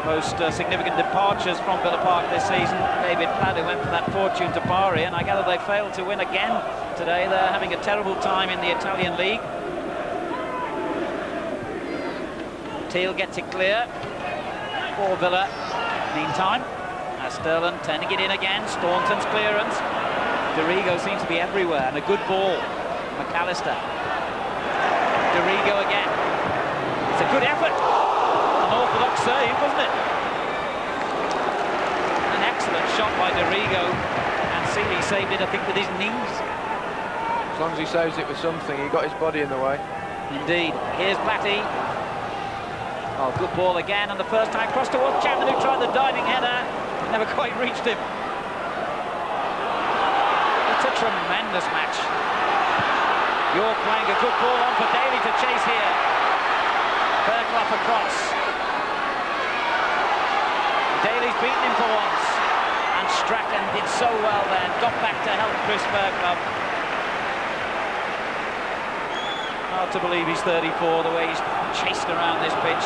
Speaker 6: most significant departures from Villa Park this season, David Platt, who went for that fortune to Bari, and I gather they failed to win again today. They're having a terrible time in the Italian league. Teal gets it clear for Villa. Meantime, Sterling turning it in again. Staunton's clearance. Dorigo seems to be everywhere, and a good ball. McAllister. Dorigo again. It's a good effort. An orthodox save, wasn't it? An excellent shot by Dorigo, and Seeley saved it, I think, with his knees.
Speaker 1: As long as he saves it with something, he got his body in the way.
Speaker 6: Indeed. Here's Batty. Oh, good ball again, and the first time cross towards Chapman, who tried the diving header. Never quite reached him. It's a tremendous match. York playing a good ball on for Daly to chase here. Fairclough across. Daly's beaten him for once. And Strachan did so well then. Got back to help Chris Fairclough. Hard to believe he's 34, the way he's chased around this pitch.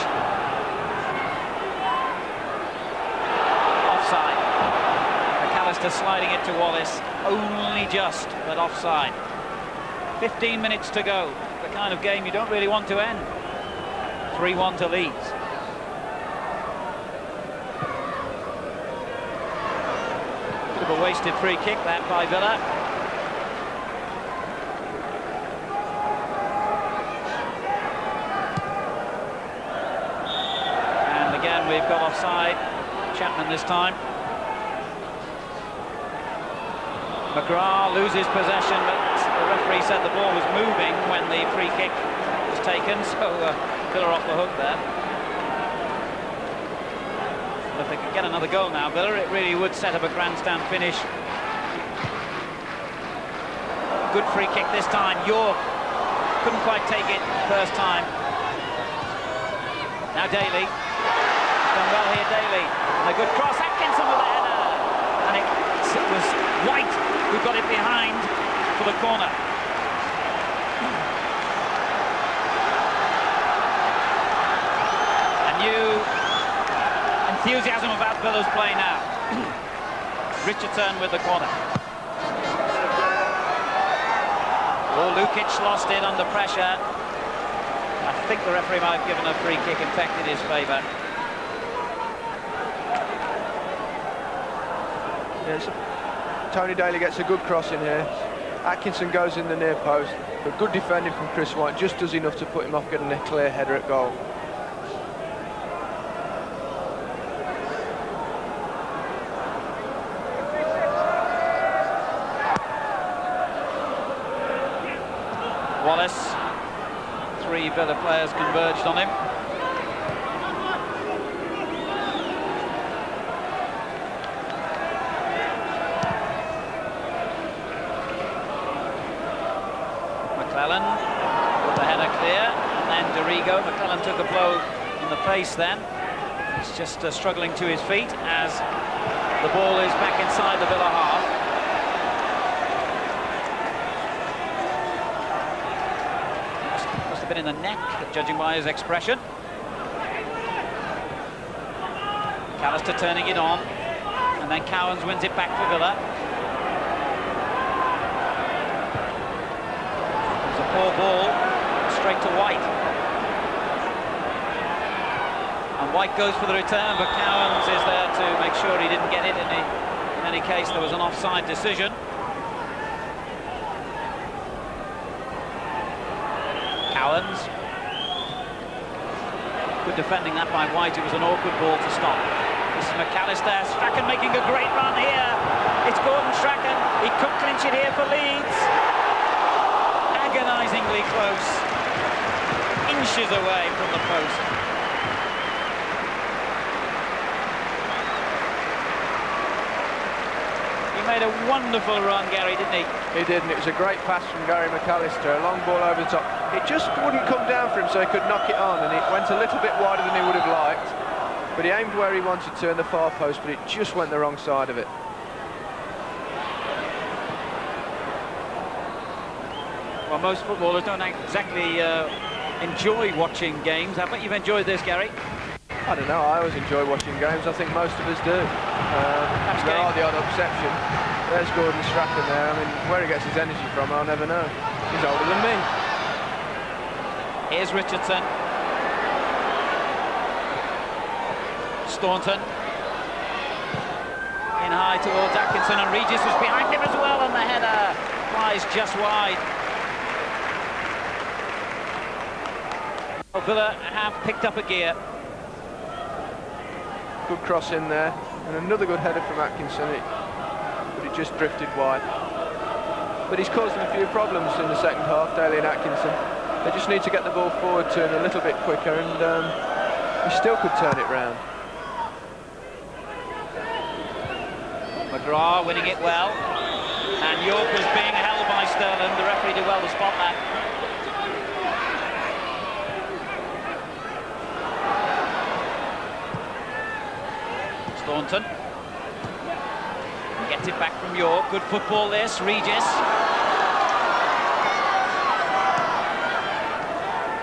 Speaker 6: Offside. McAllister sliding it to Wallace. Only just, but offside. 15 minutes to go. The kind of game you don't really want to end. 3-1 to Leeds. Bit of a wasted free kick that by Villa. We've got offside. Chapman this time. McGrath loses possession, but the referee said the ball was moving when the free kick was taken, so Villa off the hook there. But if they could get another goal now, Villa, it really would set up a grandstand finish. Good free kick this time. York couldn't quite take it first time. Now Daly. Done well here, Daly. And a good cross. Atkinson with the header. And it was White who got it behind for the corner. A new enthusiasm about Villa's play now. Richardson with the corner. Oh, Lukic lost it under pressure. I think the referee might have given a free kick, in fact, in his favour.
Speaker 1: Yes. Tony Daly gets a good cross in here. Atkinson goes in the near post, but good defending from Chris White just does enough to put him off getting a clear header at goal.
Speaker 6: Wallace. 3 Villa players converged on him. McClellan with the header clear, and then Dorigo. McClellan took a blow in the face then. He's just struggling to his feet as the ball is back inside the Villa half. Must have been in the neck, judging by his expression. McAllister turning it on, and then Cowans wins it back for Villa. There's a poor ball straight to White. And White goes for the return, but Cowans is there to make sure he didn't get it. In any case, there was an offside decision. Cowans. Good defending that by White. It was an awkward ball to stop. This is McAllister. Strachan making a great run here. It's Gordon Strachan. He could clinch it here for Leeds. Agonisingly close. Inches away from the post. He made a wonderful run, Gary, didn't he?
Speaker 1: He did, and it was a great pass from Gary McAllister. A long ball over the top. It just wouldn't come down for him, so he could knock it on, and it went a little bit wider than he would have liked. But he aimed where he wanted to in the far post, but it just went the wrong side of it.
Speaker 6: Well, most footballers don't exactly enjoy watching games. I bet you've enjoyed this, Gary.
Speaker 1: I don't know, I always enjoy watching games. I think most of us do. There are the odd exception. There's Gordon Strachan there. I mean, where he gets his energy from, I'll never know. He's older than me.
Speaker 6: Here's Richardson. Staunton. In high towards Atkinson, and Regis was behind him as well, and the header flies just wide. Well, Villa have picked up a gear.
Speaker 1: Good cross in there, and another good header from Atkinson, but it just drifted wide. But he's caused them a few problems in the second half, Daly and Atkinson. They just need to get the ball forward to him a little bit quicker, and he still could turn it round.
Speaker 6: McGrath winning it well, and York was being held by Sterling. The referee did well to spot that. Staunton gets it back from York. Good football this. Regis.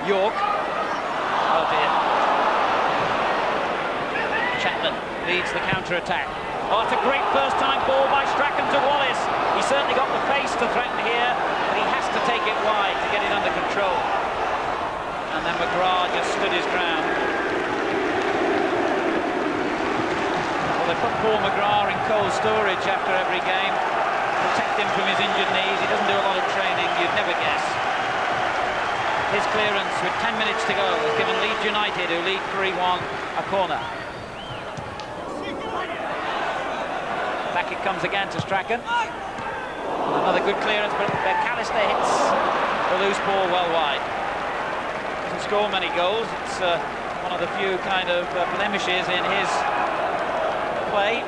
Speaker 6: York. Oh dear. Chapman leads the counter-attack. Oh, it's a great first-time ball by Strachan to Wallace. He certainly got the pace to threaten here, but he has to take it wide to get it under control. And then McGrath just stood his ground. They put Paul McGrath in cold storage after every game, protect him from his injured knees. He doesn't do a lot of training, you'd never guess. His clearance with 10 minutes to go has given Leeds United, who lead 3-1, a corner. Back it comes again to Strachan. Another good clearance, but McAllister hits the loose ball well wide. Doesn't score many goals. It's one of the few kind of blemishes in his play.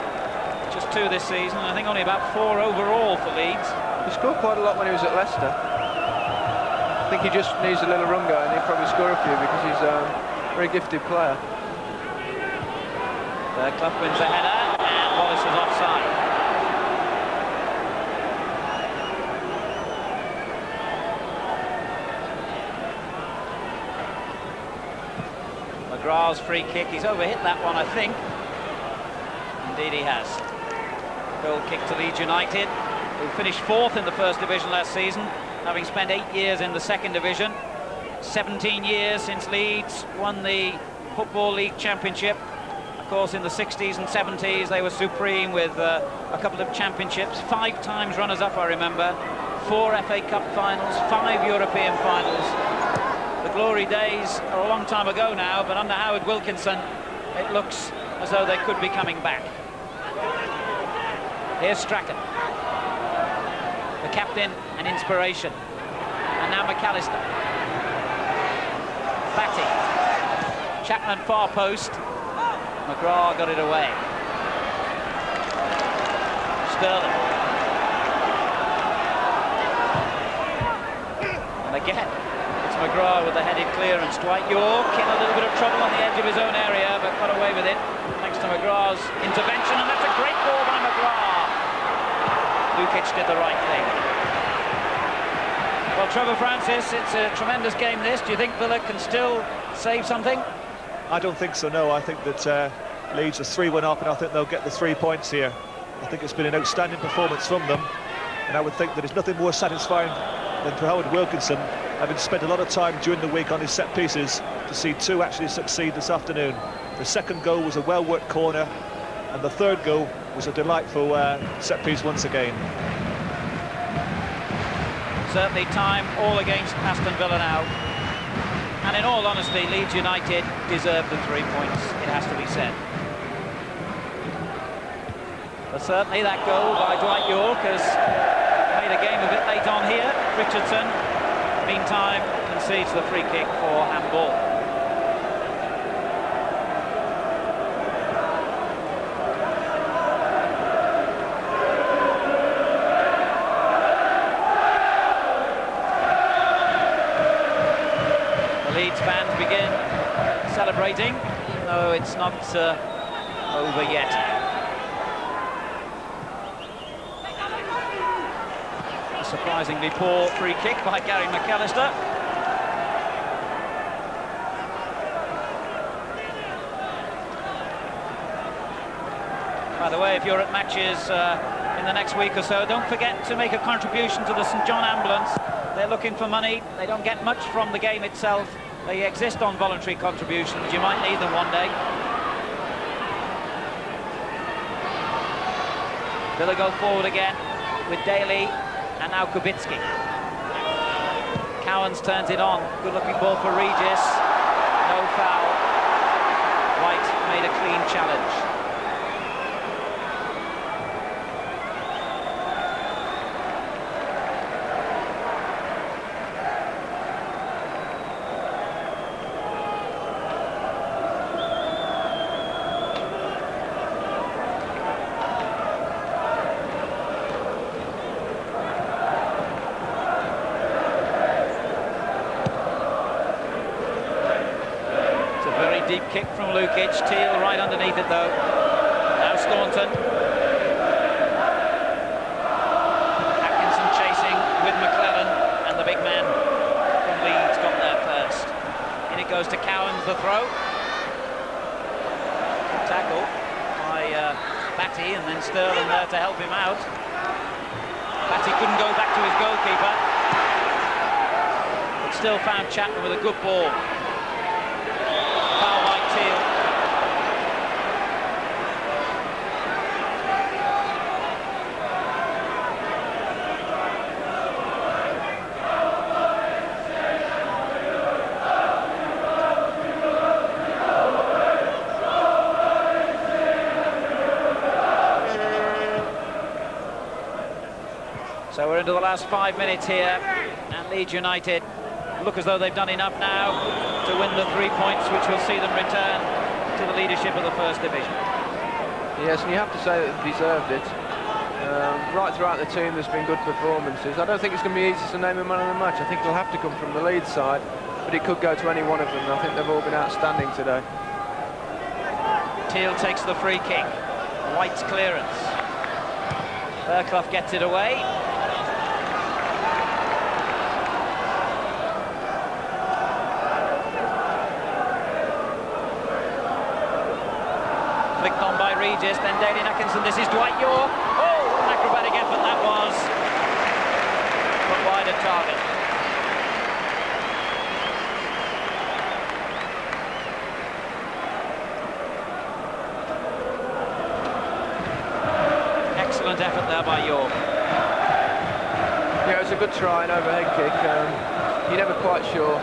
Speaker 6: Just 2 this season. I think only about 4 overall for Leeds.
Speaker 1: He scored quite a lot when he was at Leicester. I think he just needs a little run going. He'll probably score a few because he's a very gifted player.
Speaker 6: Clough wins the header, and Wallace is offside. McGrath's free kick. He's overhit that one, I think. Indeed he has. Goal kick to Leeds United, who finished 4th in the First Division last season, having spent 8 years in the Second Division. 17 years since Leeds won the Football League Championship. Of course, in the 60s and 70s, they were supreme with a couple of championships. 5 times runners-up, I remember. 4 FA Cup finals, 5 European finals. The glory days are a long time ago now, but under Howard Wilkinson, it looks as though they could be coming back. Here's Strachan, the captain and inspiration. And now McAllister. Fatty. Chapman far post. McGrath got it away. Sterling. And again, it's McGrath with the headed clearance. Dwight York in a little bit of trouble on the edge of his own area, but got away with it thanks to McGrath's intervention, and that's a great ball by McGrath. Lukic did the right thing. Well, Trevor Francis, it's a tremendous game this. Do you think Villa can still save something?
Speaker 5: I don't think so, no. I think that Leeds are 3-1 up, and I think they'll get the 3 points here. I think it's been an outstanding performance from them, and I would think that there's nothing more satisfying than for Howard Wilkinson, having spent a lot of time during the week on his set pieces, to see two actually succeed this afternoon. The second goal was a well-worked corner, and the third goal was a delightful set piece once again.
Speaker 6: Certainly time all against Aston Villa now. And in all honesty, Leeds United deserve the 3 points, it has to be said. But certainly that goal by Dwight York has made a game a bit late on here. Richardson, meantime, concedes the free kick for handball. Fans begin celebrating, even though it's not over yet. A surprisingly poor free kick by Gary McAllister. By the way, if you're at matches in the next week or so, don't forget to make a contribution to the St John Ambulance. They're looking for money. They don't get much from the game itself. They exist on voluntary contributions. You might need them one day. Villa go forward again with Daly and now Kubicki. Cowans turns it on. Good-looking ball for Regis. No foul. White made a clean challenge. Deep kick from Lukic, Teal right underneath it though. Now Staunton. Atkinson chasing with McClellan, and the big man from Leeds got there first. In it goes to Cowans, the throw. Tackle by Batty, and then Sterling there to help him out. Batty couldn't go back to his goalkeeper, but still found Chapman with a good ball. So we're into the last 5 minutes here, and Leeds United look as though they've done enough now to win the 3 points, which will see them return to the leadership of the First Division.
Speaker 1: Yes, and you have to say that they've deserved it. Right throughout the team there's been good performances. I don't think it's going to be easy to name a man of the match. I think it'll have to come from the Leeds side, but it could go to any one of them. I think they've all been outstanding today.
Speaker 6: Teal takes the free kick. White's clearance. Berghoff gets it away. Flicked on by Regis, then Daly Atkinson. This is Dwight York. Oh, an acrobatic effort that was. But wider target. Excellent effort there by York.
Speaker 1: Yeah, it was a good try, an overhead kick. You're never quite sure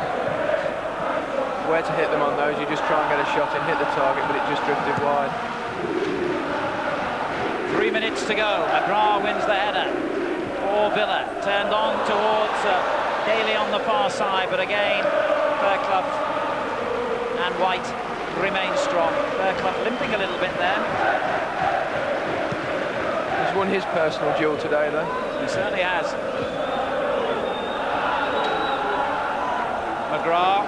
Speaker 1: where to hit them on those. You just try and get a shot and hit the target, but it just drifted wide.
Speaker 6: 3 minutes to go. McGrath wins the header for Villa. Turned on towards Daly on the far side, but again, Fairclough and White remain strong. Fairclough limping a little bit there.
Speaker 1: He's won his personal duel today, though.
Speaker 6: He certainly has. McGrath.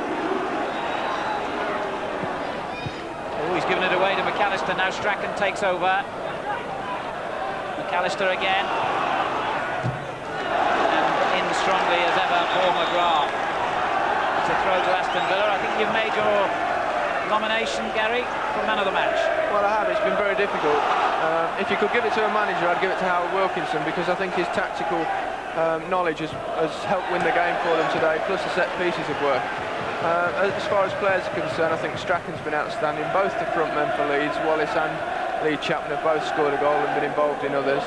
Speaker 6: Oh, he's given it away to McAllister. Now Strachan takes over. McAllister again. And in strongly as ever, Paul McGrath. It's a throw to Aston Villa. I think you've made your nomination, Gary, for man of the match.
Speaker 1: Well, I have. It's been very difficult. If you could give it to a manager, I'd give it to Howard Wilkinson, because I think his tactical knowledge has helped win the game for them today, plus the set pieces of work. As far as players are concerned, I think Strachan's been outstanding. Both the front men for Leeds, Wallace and Lee Chapman, have both scored a goal and been involved in others.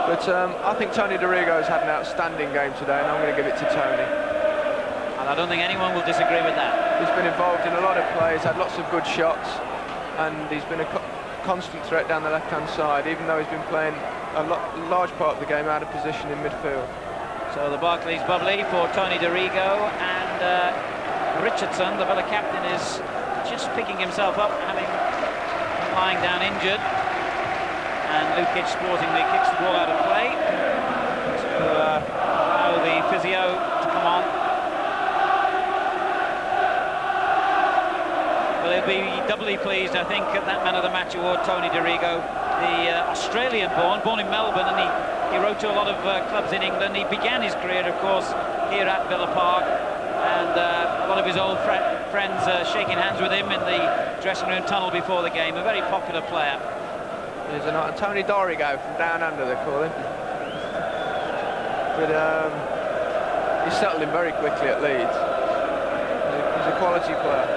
Speaker 1: But I think Tony Dorigo's had an outstanding game today, and I'm going to give it to Tony.
Speaker 6: And I don't think anyone will disagree with that.
Speaker 1: He's been involved in a lot of plays, had lots of good shots, and he's been a constant threat down the left-hand side, even though he's been playing a large part of the game out of position in midfield.
Speaker 6: So the Barclays bubbly for Tony Dorigo, and Richardson, the Villa captain, is just picking himself up, having lying down injured. And Lukic sportingly kicks the ball out of play to allow the physio to come on. Well, he'll be doubly pleased, I think, at that Man of the Match award, Tony Dorigo, the Australian-born in Melbourne, and he wrote to a lot of clubs in England. He began his career, of course, here at Villa Park, and a lot of his old friends shaking hands with him in the dressing room tunnel before the game. A very popular player.
Speaker 1: There's a Tony Dorigo from down under, they call him. But he settled in very quickly at Leeds. He's a quality player.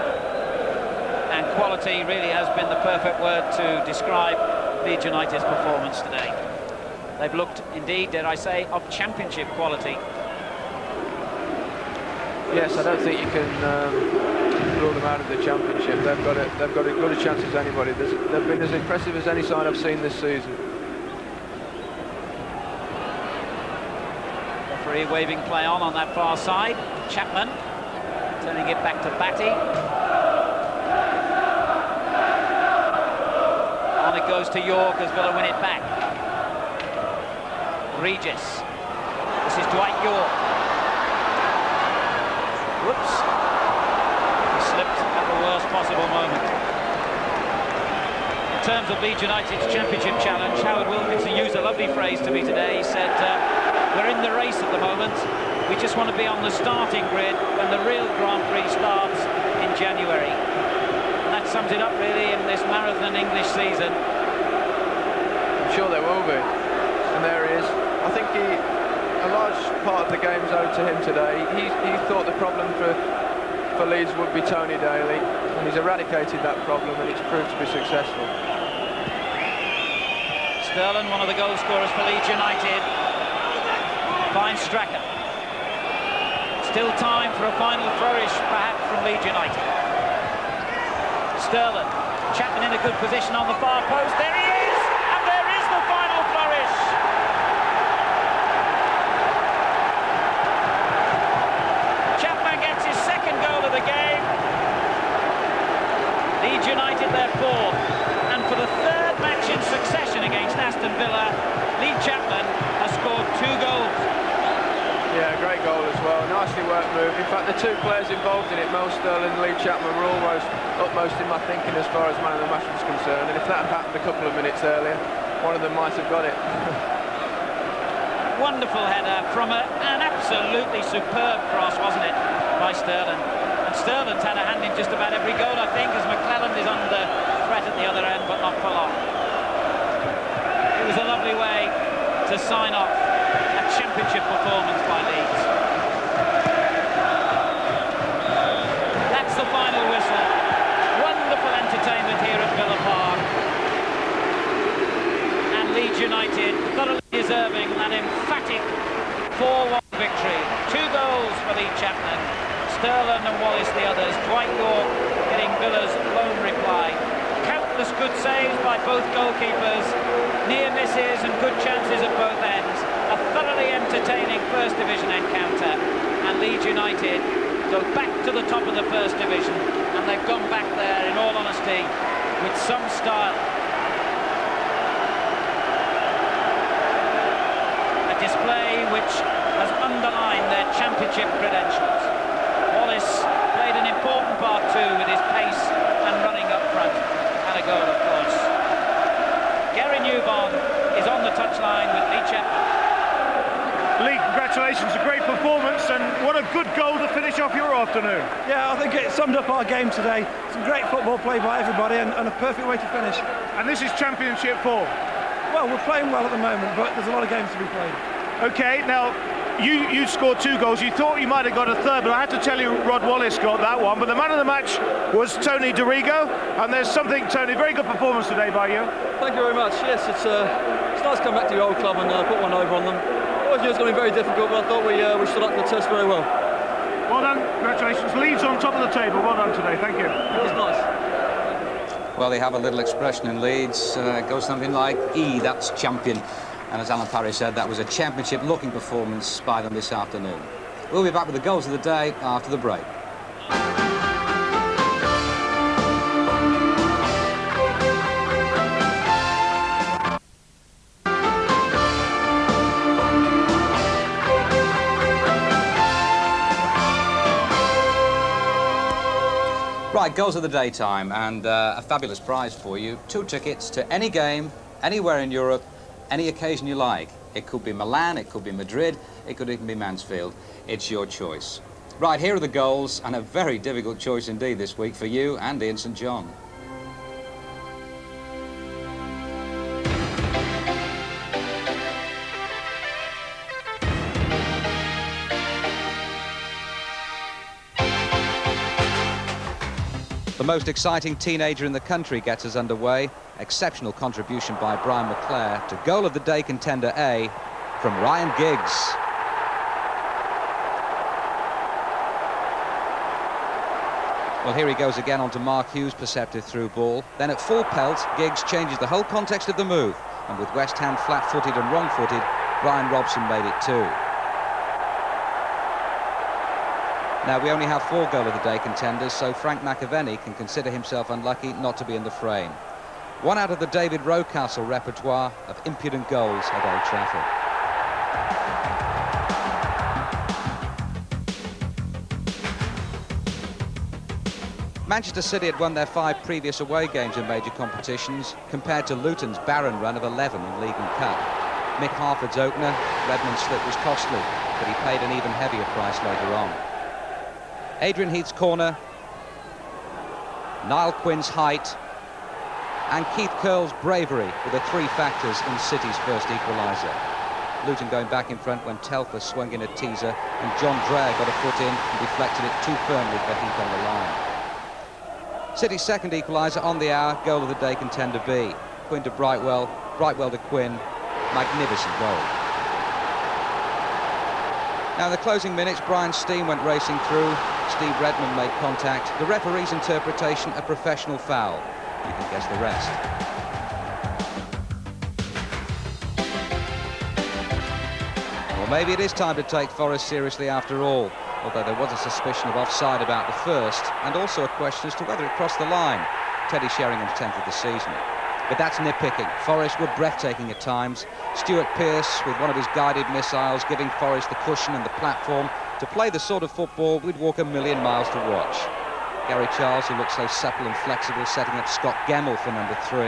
Speaker 6: And quality really has been the perfect word to describe Leeds United's performance today. They've looked, indeed, dare I say, of championship quality.
Speaker 1: Yes, I don't think you can rule them out of the championship. They've got as good a chance as anybody. They've been as impressive as any side I've seen this season.
Speaker 6: Referee waving play on that far side. Chapman turning it back to Batty. On it goes to York as Villa win it back. Regis. This is Dwight York. Whoops. He slipped at the worst possible moment. In terms of Leeds United's championship challenge, Howard Wilkinson used a lovely phrase to me today. He said, we're in the race at the moment. We just want to be on the starting grid when the real Grand Prix starts in January. And that sums it up, really, in this marathon English season.
Speaker 1: I'm sure there will be. And there he is. I think a large part of the game's owed to him today. He thought the problem for Leeds would be Tony Daly, and he's eradicated that problem, and it's proved to be successful.
Speaker 6: Sterling, one of the goal scorers for Leeds United, finds Strachan. Still time for a final flourish, perhaps, from Leeds United. Sterling, Chapman in a good position on the far post. There he is, and there is the final flourish. Chapman gets his second goal of the game. Leeds United their fourth, and for the third match in succession against Aston Villa, Lee Chapman has scored 2 goals.
Speaker 1: Yeah, great goal as well. Nicely worked move. In fact, the two players involved in it, Mo Sterling and Lee Chapman, were almost upmost in my thinking as far as man of the match was concerned. And if that had happened a couple of minutes earlier, one of them might have got it.
Speaker 6: Wonderful header from an absolutely superb cross, wasn't it, by Sterling? And Sterling's had a hand in just about every goal, I think, as McClelland is under threat at the other end, but not for long. It was a lovely way to sign off a championship performance by Leeds. That's the final whistle. Wonderful entertainment here at Villa Park. And Leeds United thoroughly deserving an emphatic 4-1 victory. 2 goals for Lee Chapman. Sterling and Wallace the others. Dwight York getting Villa's lone reply. Countless good saves by both goalkeepers. Near misses and good chances at both ends. A thoroughly entertaining First Division encounter. And Leeds United go back to the top of the First Division, and they've gone back there, in all honesty, with some style. A display which has underlined their championship credentials. Wallace played an important part too, with his pace and running up front, and a goal, of course. Gary Newbon is on the touchline with Lee Chapman.
Speaker 7: Lee, congratulations, a great performance, and what a good goal to finish off your afternoon.
Speaker 9: Yeah, I think it summed up our game today. Some great football played by everybody, and a perfect way to finish.
Speaker 7: And this is championship form.
Speaker 9: Well, we're playing well at the moment, but there's a lot of games to be played.
Speaker 7: Okay, now, you scored 2 goals. You thought you might have got a third, but I had to tell you Rod Wallace got that one. But the man of the match was Tony Dorigo, and there's something, Tony, very good performance today by you.
Speaker 10: Thank you very much. Yes, it's nice to come back to your old club and put one over on them. I knew it was going to be very difficult, but I thought we stood up to the test very well.
Speaker 7: Well done, congratulations. Leeds on top of the table. Well done today, thank you.
Speaker 10: It was nice.
Speaker 2: Well, they have a little expression in Leeds. It goes something like, that's champion. And as Alan Parry said, that was a championship-looking performance by them this afternoon. We'll be back with the goals of the day after the break. Right, goals of the day time, and a fabulous prize for you. 2 tickets to any game, anywhere in Europe, any occasion you like. It could be Milan, it could be Madrid, it could even be Mansfield. It's your choice. Right, here are the goals, and a very difficult choice indeed this week for you and Ian St John. The most exciting teenager in the country gets us underway. Exceptional contribution by Brian McClare to goal of the day contender A from Ryan Giggs. Well, here he goes again onto Mark Hughes' perceptive through ball. Then at full pelt, Giggs changes the whole context of the move. And with West Ham flat-footed and wrong-footed, Brian Robson made it 2. Now, we only have 4 goal of the day contenders, so Frank McAvenny can consider himself unlucky not to be in the frame. 1 out of the David Rocastle repertoire of impudent goals at Old Trafford. Manchester City had won their 5 previous away games in major competitions, compared to Luton's barren run of 11 in League and Cup. Mick Harford's opener, Redmond's slip, was costly, but he paid an even heavier price later on. Adrian Heath's corner, Niall Quinn's height, and Keith Curle's bravery were the 3 factors in City's first equaliser. Luton going back in front when Telfer swung in a teaser, and John Dreher got a foot in and deflected it too firmly for Heath on the line. City's second equaliser on the hour, goal of the day contender B. Quinn to Brightwell, Brightwell to Quinn, magnificent goal. Now in the closing minutes, Brian Steen went racing through. Steve Redmond made contact. The referee's interpretation, a professional foul. You can guess the rest. Well, maybe it is time to take Forest seriously after all, although there was a suspicion of offside about the first, and also a question as to whether it crossed the line. Teddy Sheringham's 10th of the season. But that's nitpicking. Forest were breathtaking at times. Stuart Pearce with one of his guided missiles, giving Forest the cushion and the platform to play the sort of football we'd walk a million miles to watch. Gary Charles, who looked so supple and flexible, setting up Scott Gemmell for number 3.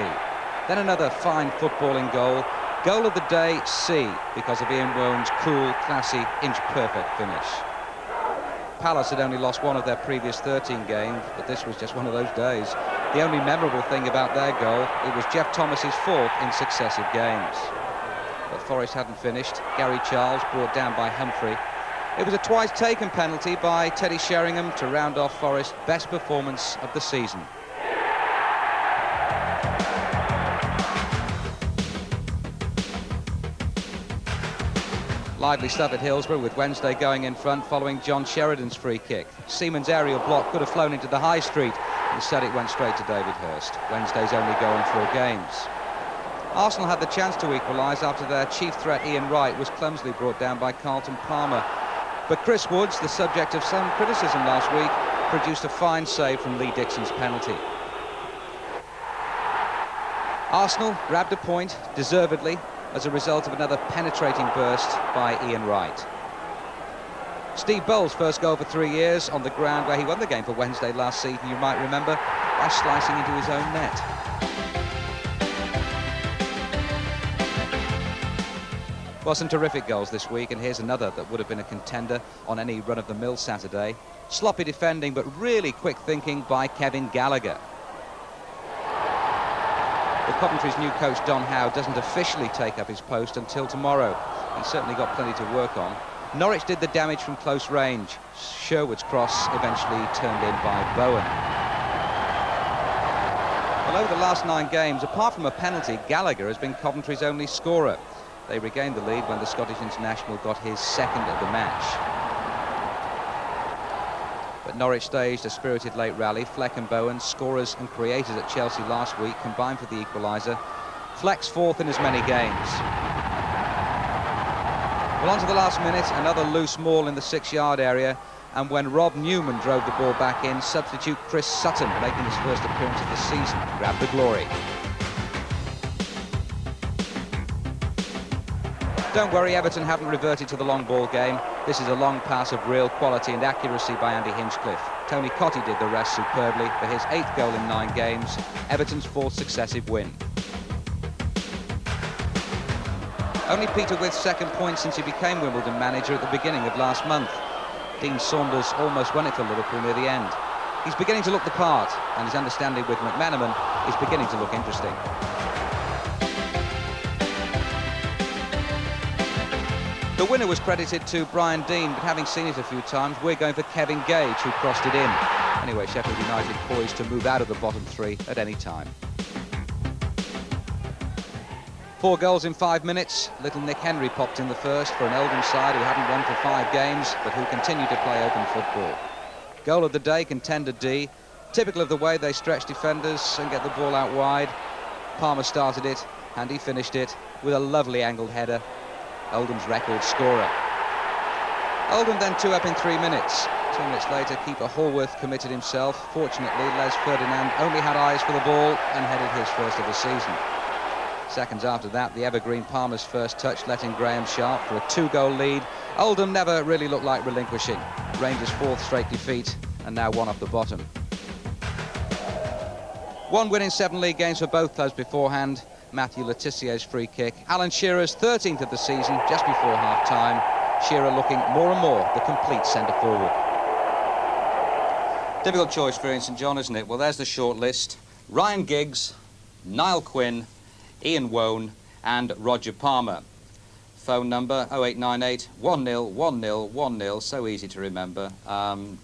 Speaker 2: Then another fine footballing goal. Goal of the day, C, because of Ian Woan's cool, classy, inch-perfect finish. Palace had only lost 1 of their previous 13 games, but this was just one of those days. The only memorable thing about their goal, it was Jeff Thomas's 4th in successive games. But Forest hadn't finished. Gary Charles brought down by Humphrey. It was a twice-taken penalty by Teddy Sheringham to round off Forest's best performance of the season. Lively stuff at Hillsborough, with Wednesday going in front following John Sheridan's free kick. Seaman's aerial block could have flown into the high street. Instead, it went straight to David Hurst. Wednesday's only goal in 4 games. Arsenal had the chance to equalise after their chief threat, Ian Wright, was clumsily brought down by Carlton Palmer. But Chris Woods, the subject of some criticism last week, produced a fine save from Lee Dixon's penalty. Arsenal grabbed a point, deservedly, as a result of another penetrating burst by Ian Wright. Steve Bowles' first goal for 3 years on the ground where he won the game for Wednesday last season, you might remember, by slicing into his own net. Well, some terrific goals this week, and here's another that would have been a contender on any run-of-the-mill Saturday. Sloppy defending, but really quick thinking by Kevin Gallagher. Well, Coventry's new coach, Don Howe, doesn't officially take up his post until tomorrow. He's certainly got plenty to work on. Norwich did the damage from close range. Sherwood's cross eventually turned in by Bowen. Well, over the last 9 games, apart from a penalty, Gallagher has been Coventry's only scorer. They regained the lead when the Scottish international got his second of the match. But Norwich staged a spirited late rally. Fleck and Bowen, scorers and creators at Chelsea last week, combined for the equaliser. Fleck's 4th in as many games. Well, on to the last minute, another loose maul in the 6-yard area, and when Rob Newman drove the ball back in, substitute Chris Sutton, making his first appearance of the season, grabbed the glory. Don't worry, Everton haven't reverted to the long ball game. This is a long pass of real quality and accuracy by Andy Hinchcliffe. Tony Cottee did the rest superbly for his 8th goal in 9 games, Everton's 4th successive win. Only Peter With's 2nd point since he became Wimbledon manager at the beginning of last month. Dean Saunders almost won it for Liverpool near the end. He's beginning to look the part, and his understanding with McManaman is beginning to look interesting. The winner was credited to Brian Dean, but having seen it a few times, we're going for Kevin Gage, who crossed it in. Anyway, Sheffield United poised to move out of the bottom 3 at any time. 4 goals in 5 minutes. Little Nick Henry popped in the first for an Oldham side who hadn't won for 5 games, but who continued to play open football. Goal of the day, contender D. Typical of the way they stretch defenders and get the ball out wide. Palmer started it, and he finished it with a lovely angled header. Oldham's record scorer. Oldham then 2 up in 3 minutes. 2 minutes later, keeper Hallworth committed himself. Fortunately, Les Ferdinand only had eyes for the ball and headed his first of the season. Seconds after that, the evergreen Palmer's first touch let in Graham Sharp for a 2-goal lead. Oldham never really looked like relinquishing. Rangers' 4th straight defeat, and now 1 off the bottom. 1 win in 7 league games for both clubs beforehand. Matthew Letizier's free kick. Alan Shearer's 13th of the season, just before half-time. Shearer looking more and more the complete centre-forward. Difficult choice for Ian St John, isn't it? Well, there's the short list. Ryan Giggs, Niall Quinn, Ian Wone and Roger Palmer. Phone number 0898 10 10 10, so easy to remember.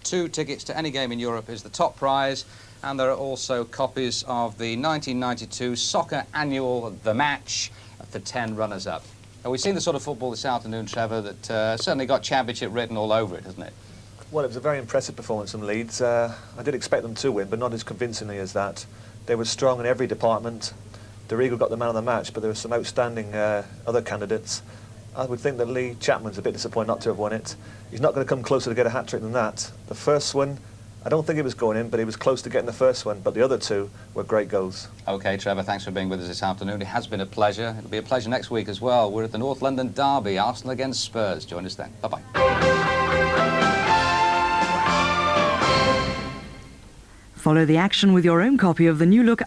Speaker 2: 2 tickets to any game in Europe is the top prize. And there are also copies of the 1992 Soccer Annual The Match for 10 runners-up. We've seen the sort of football this afternoon, Trevor, that certainly got championship written all over it, hasn't it?
Speaker 5: Well, it was a very impressive performance from Leeds. I did expect them to win, but not as convincingly as that. They were strong in every department. Dorigo got the man of the match, but there were some outstanding other candidates. I would think that Lee Chapman's a bit disappointed not to have won it. He's not going to come closer to get a hat-trick than that. The first one, I don't think he was going in, but he was close to getting the first one, but the other 2 were great goals. OK, Trevor, thanks for being with us this afternoon. It has been a pleasure. It'll be a pleasure next week as well. We're at the North London Derby, Arsenal against Spurs. Join us then. Bye-bye.
Speaker 11: Follow the action with your own copy of the new look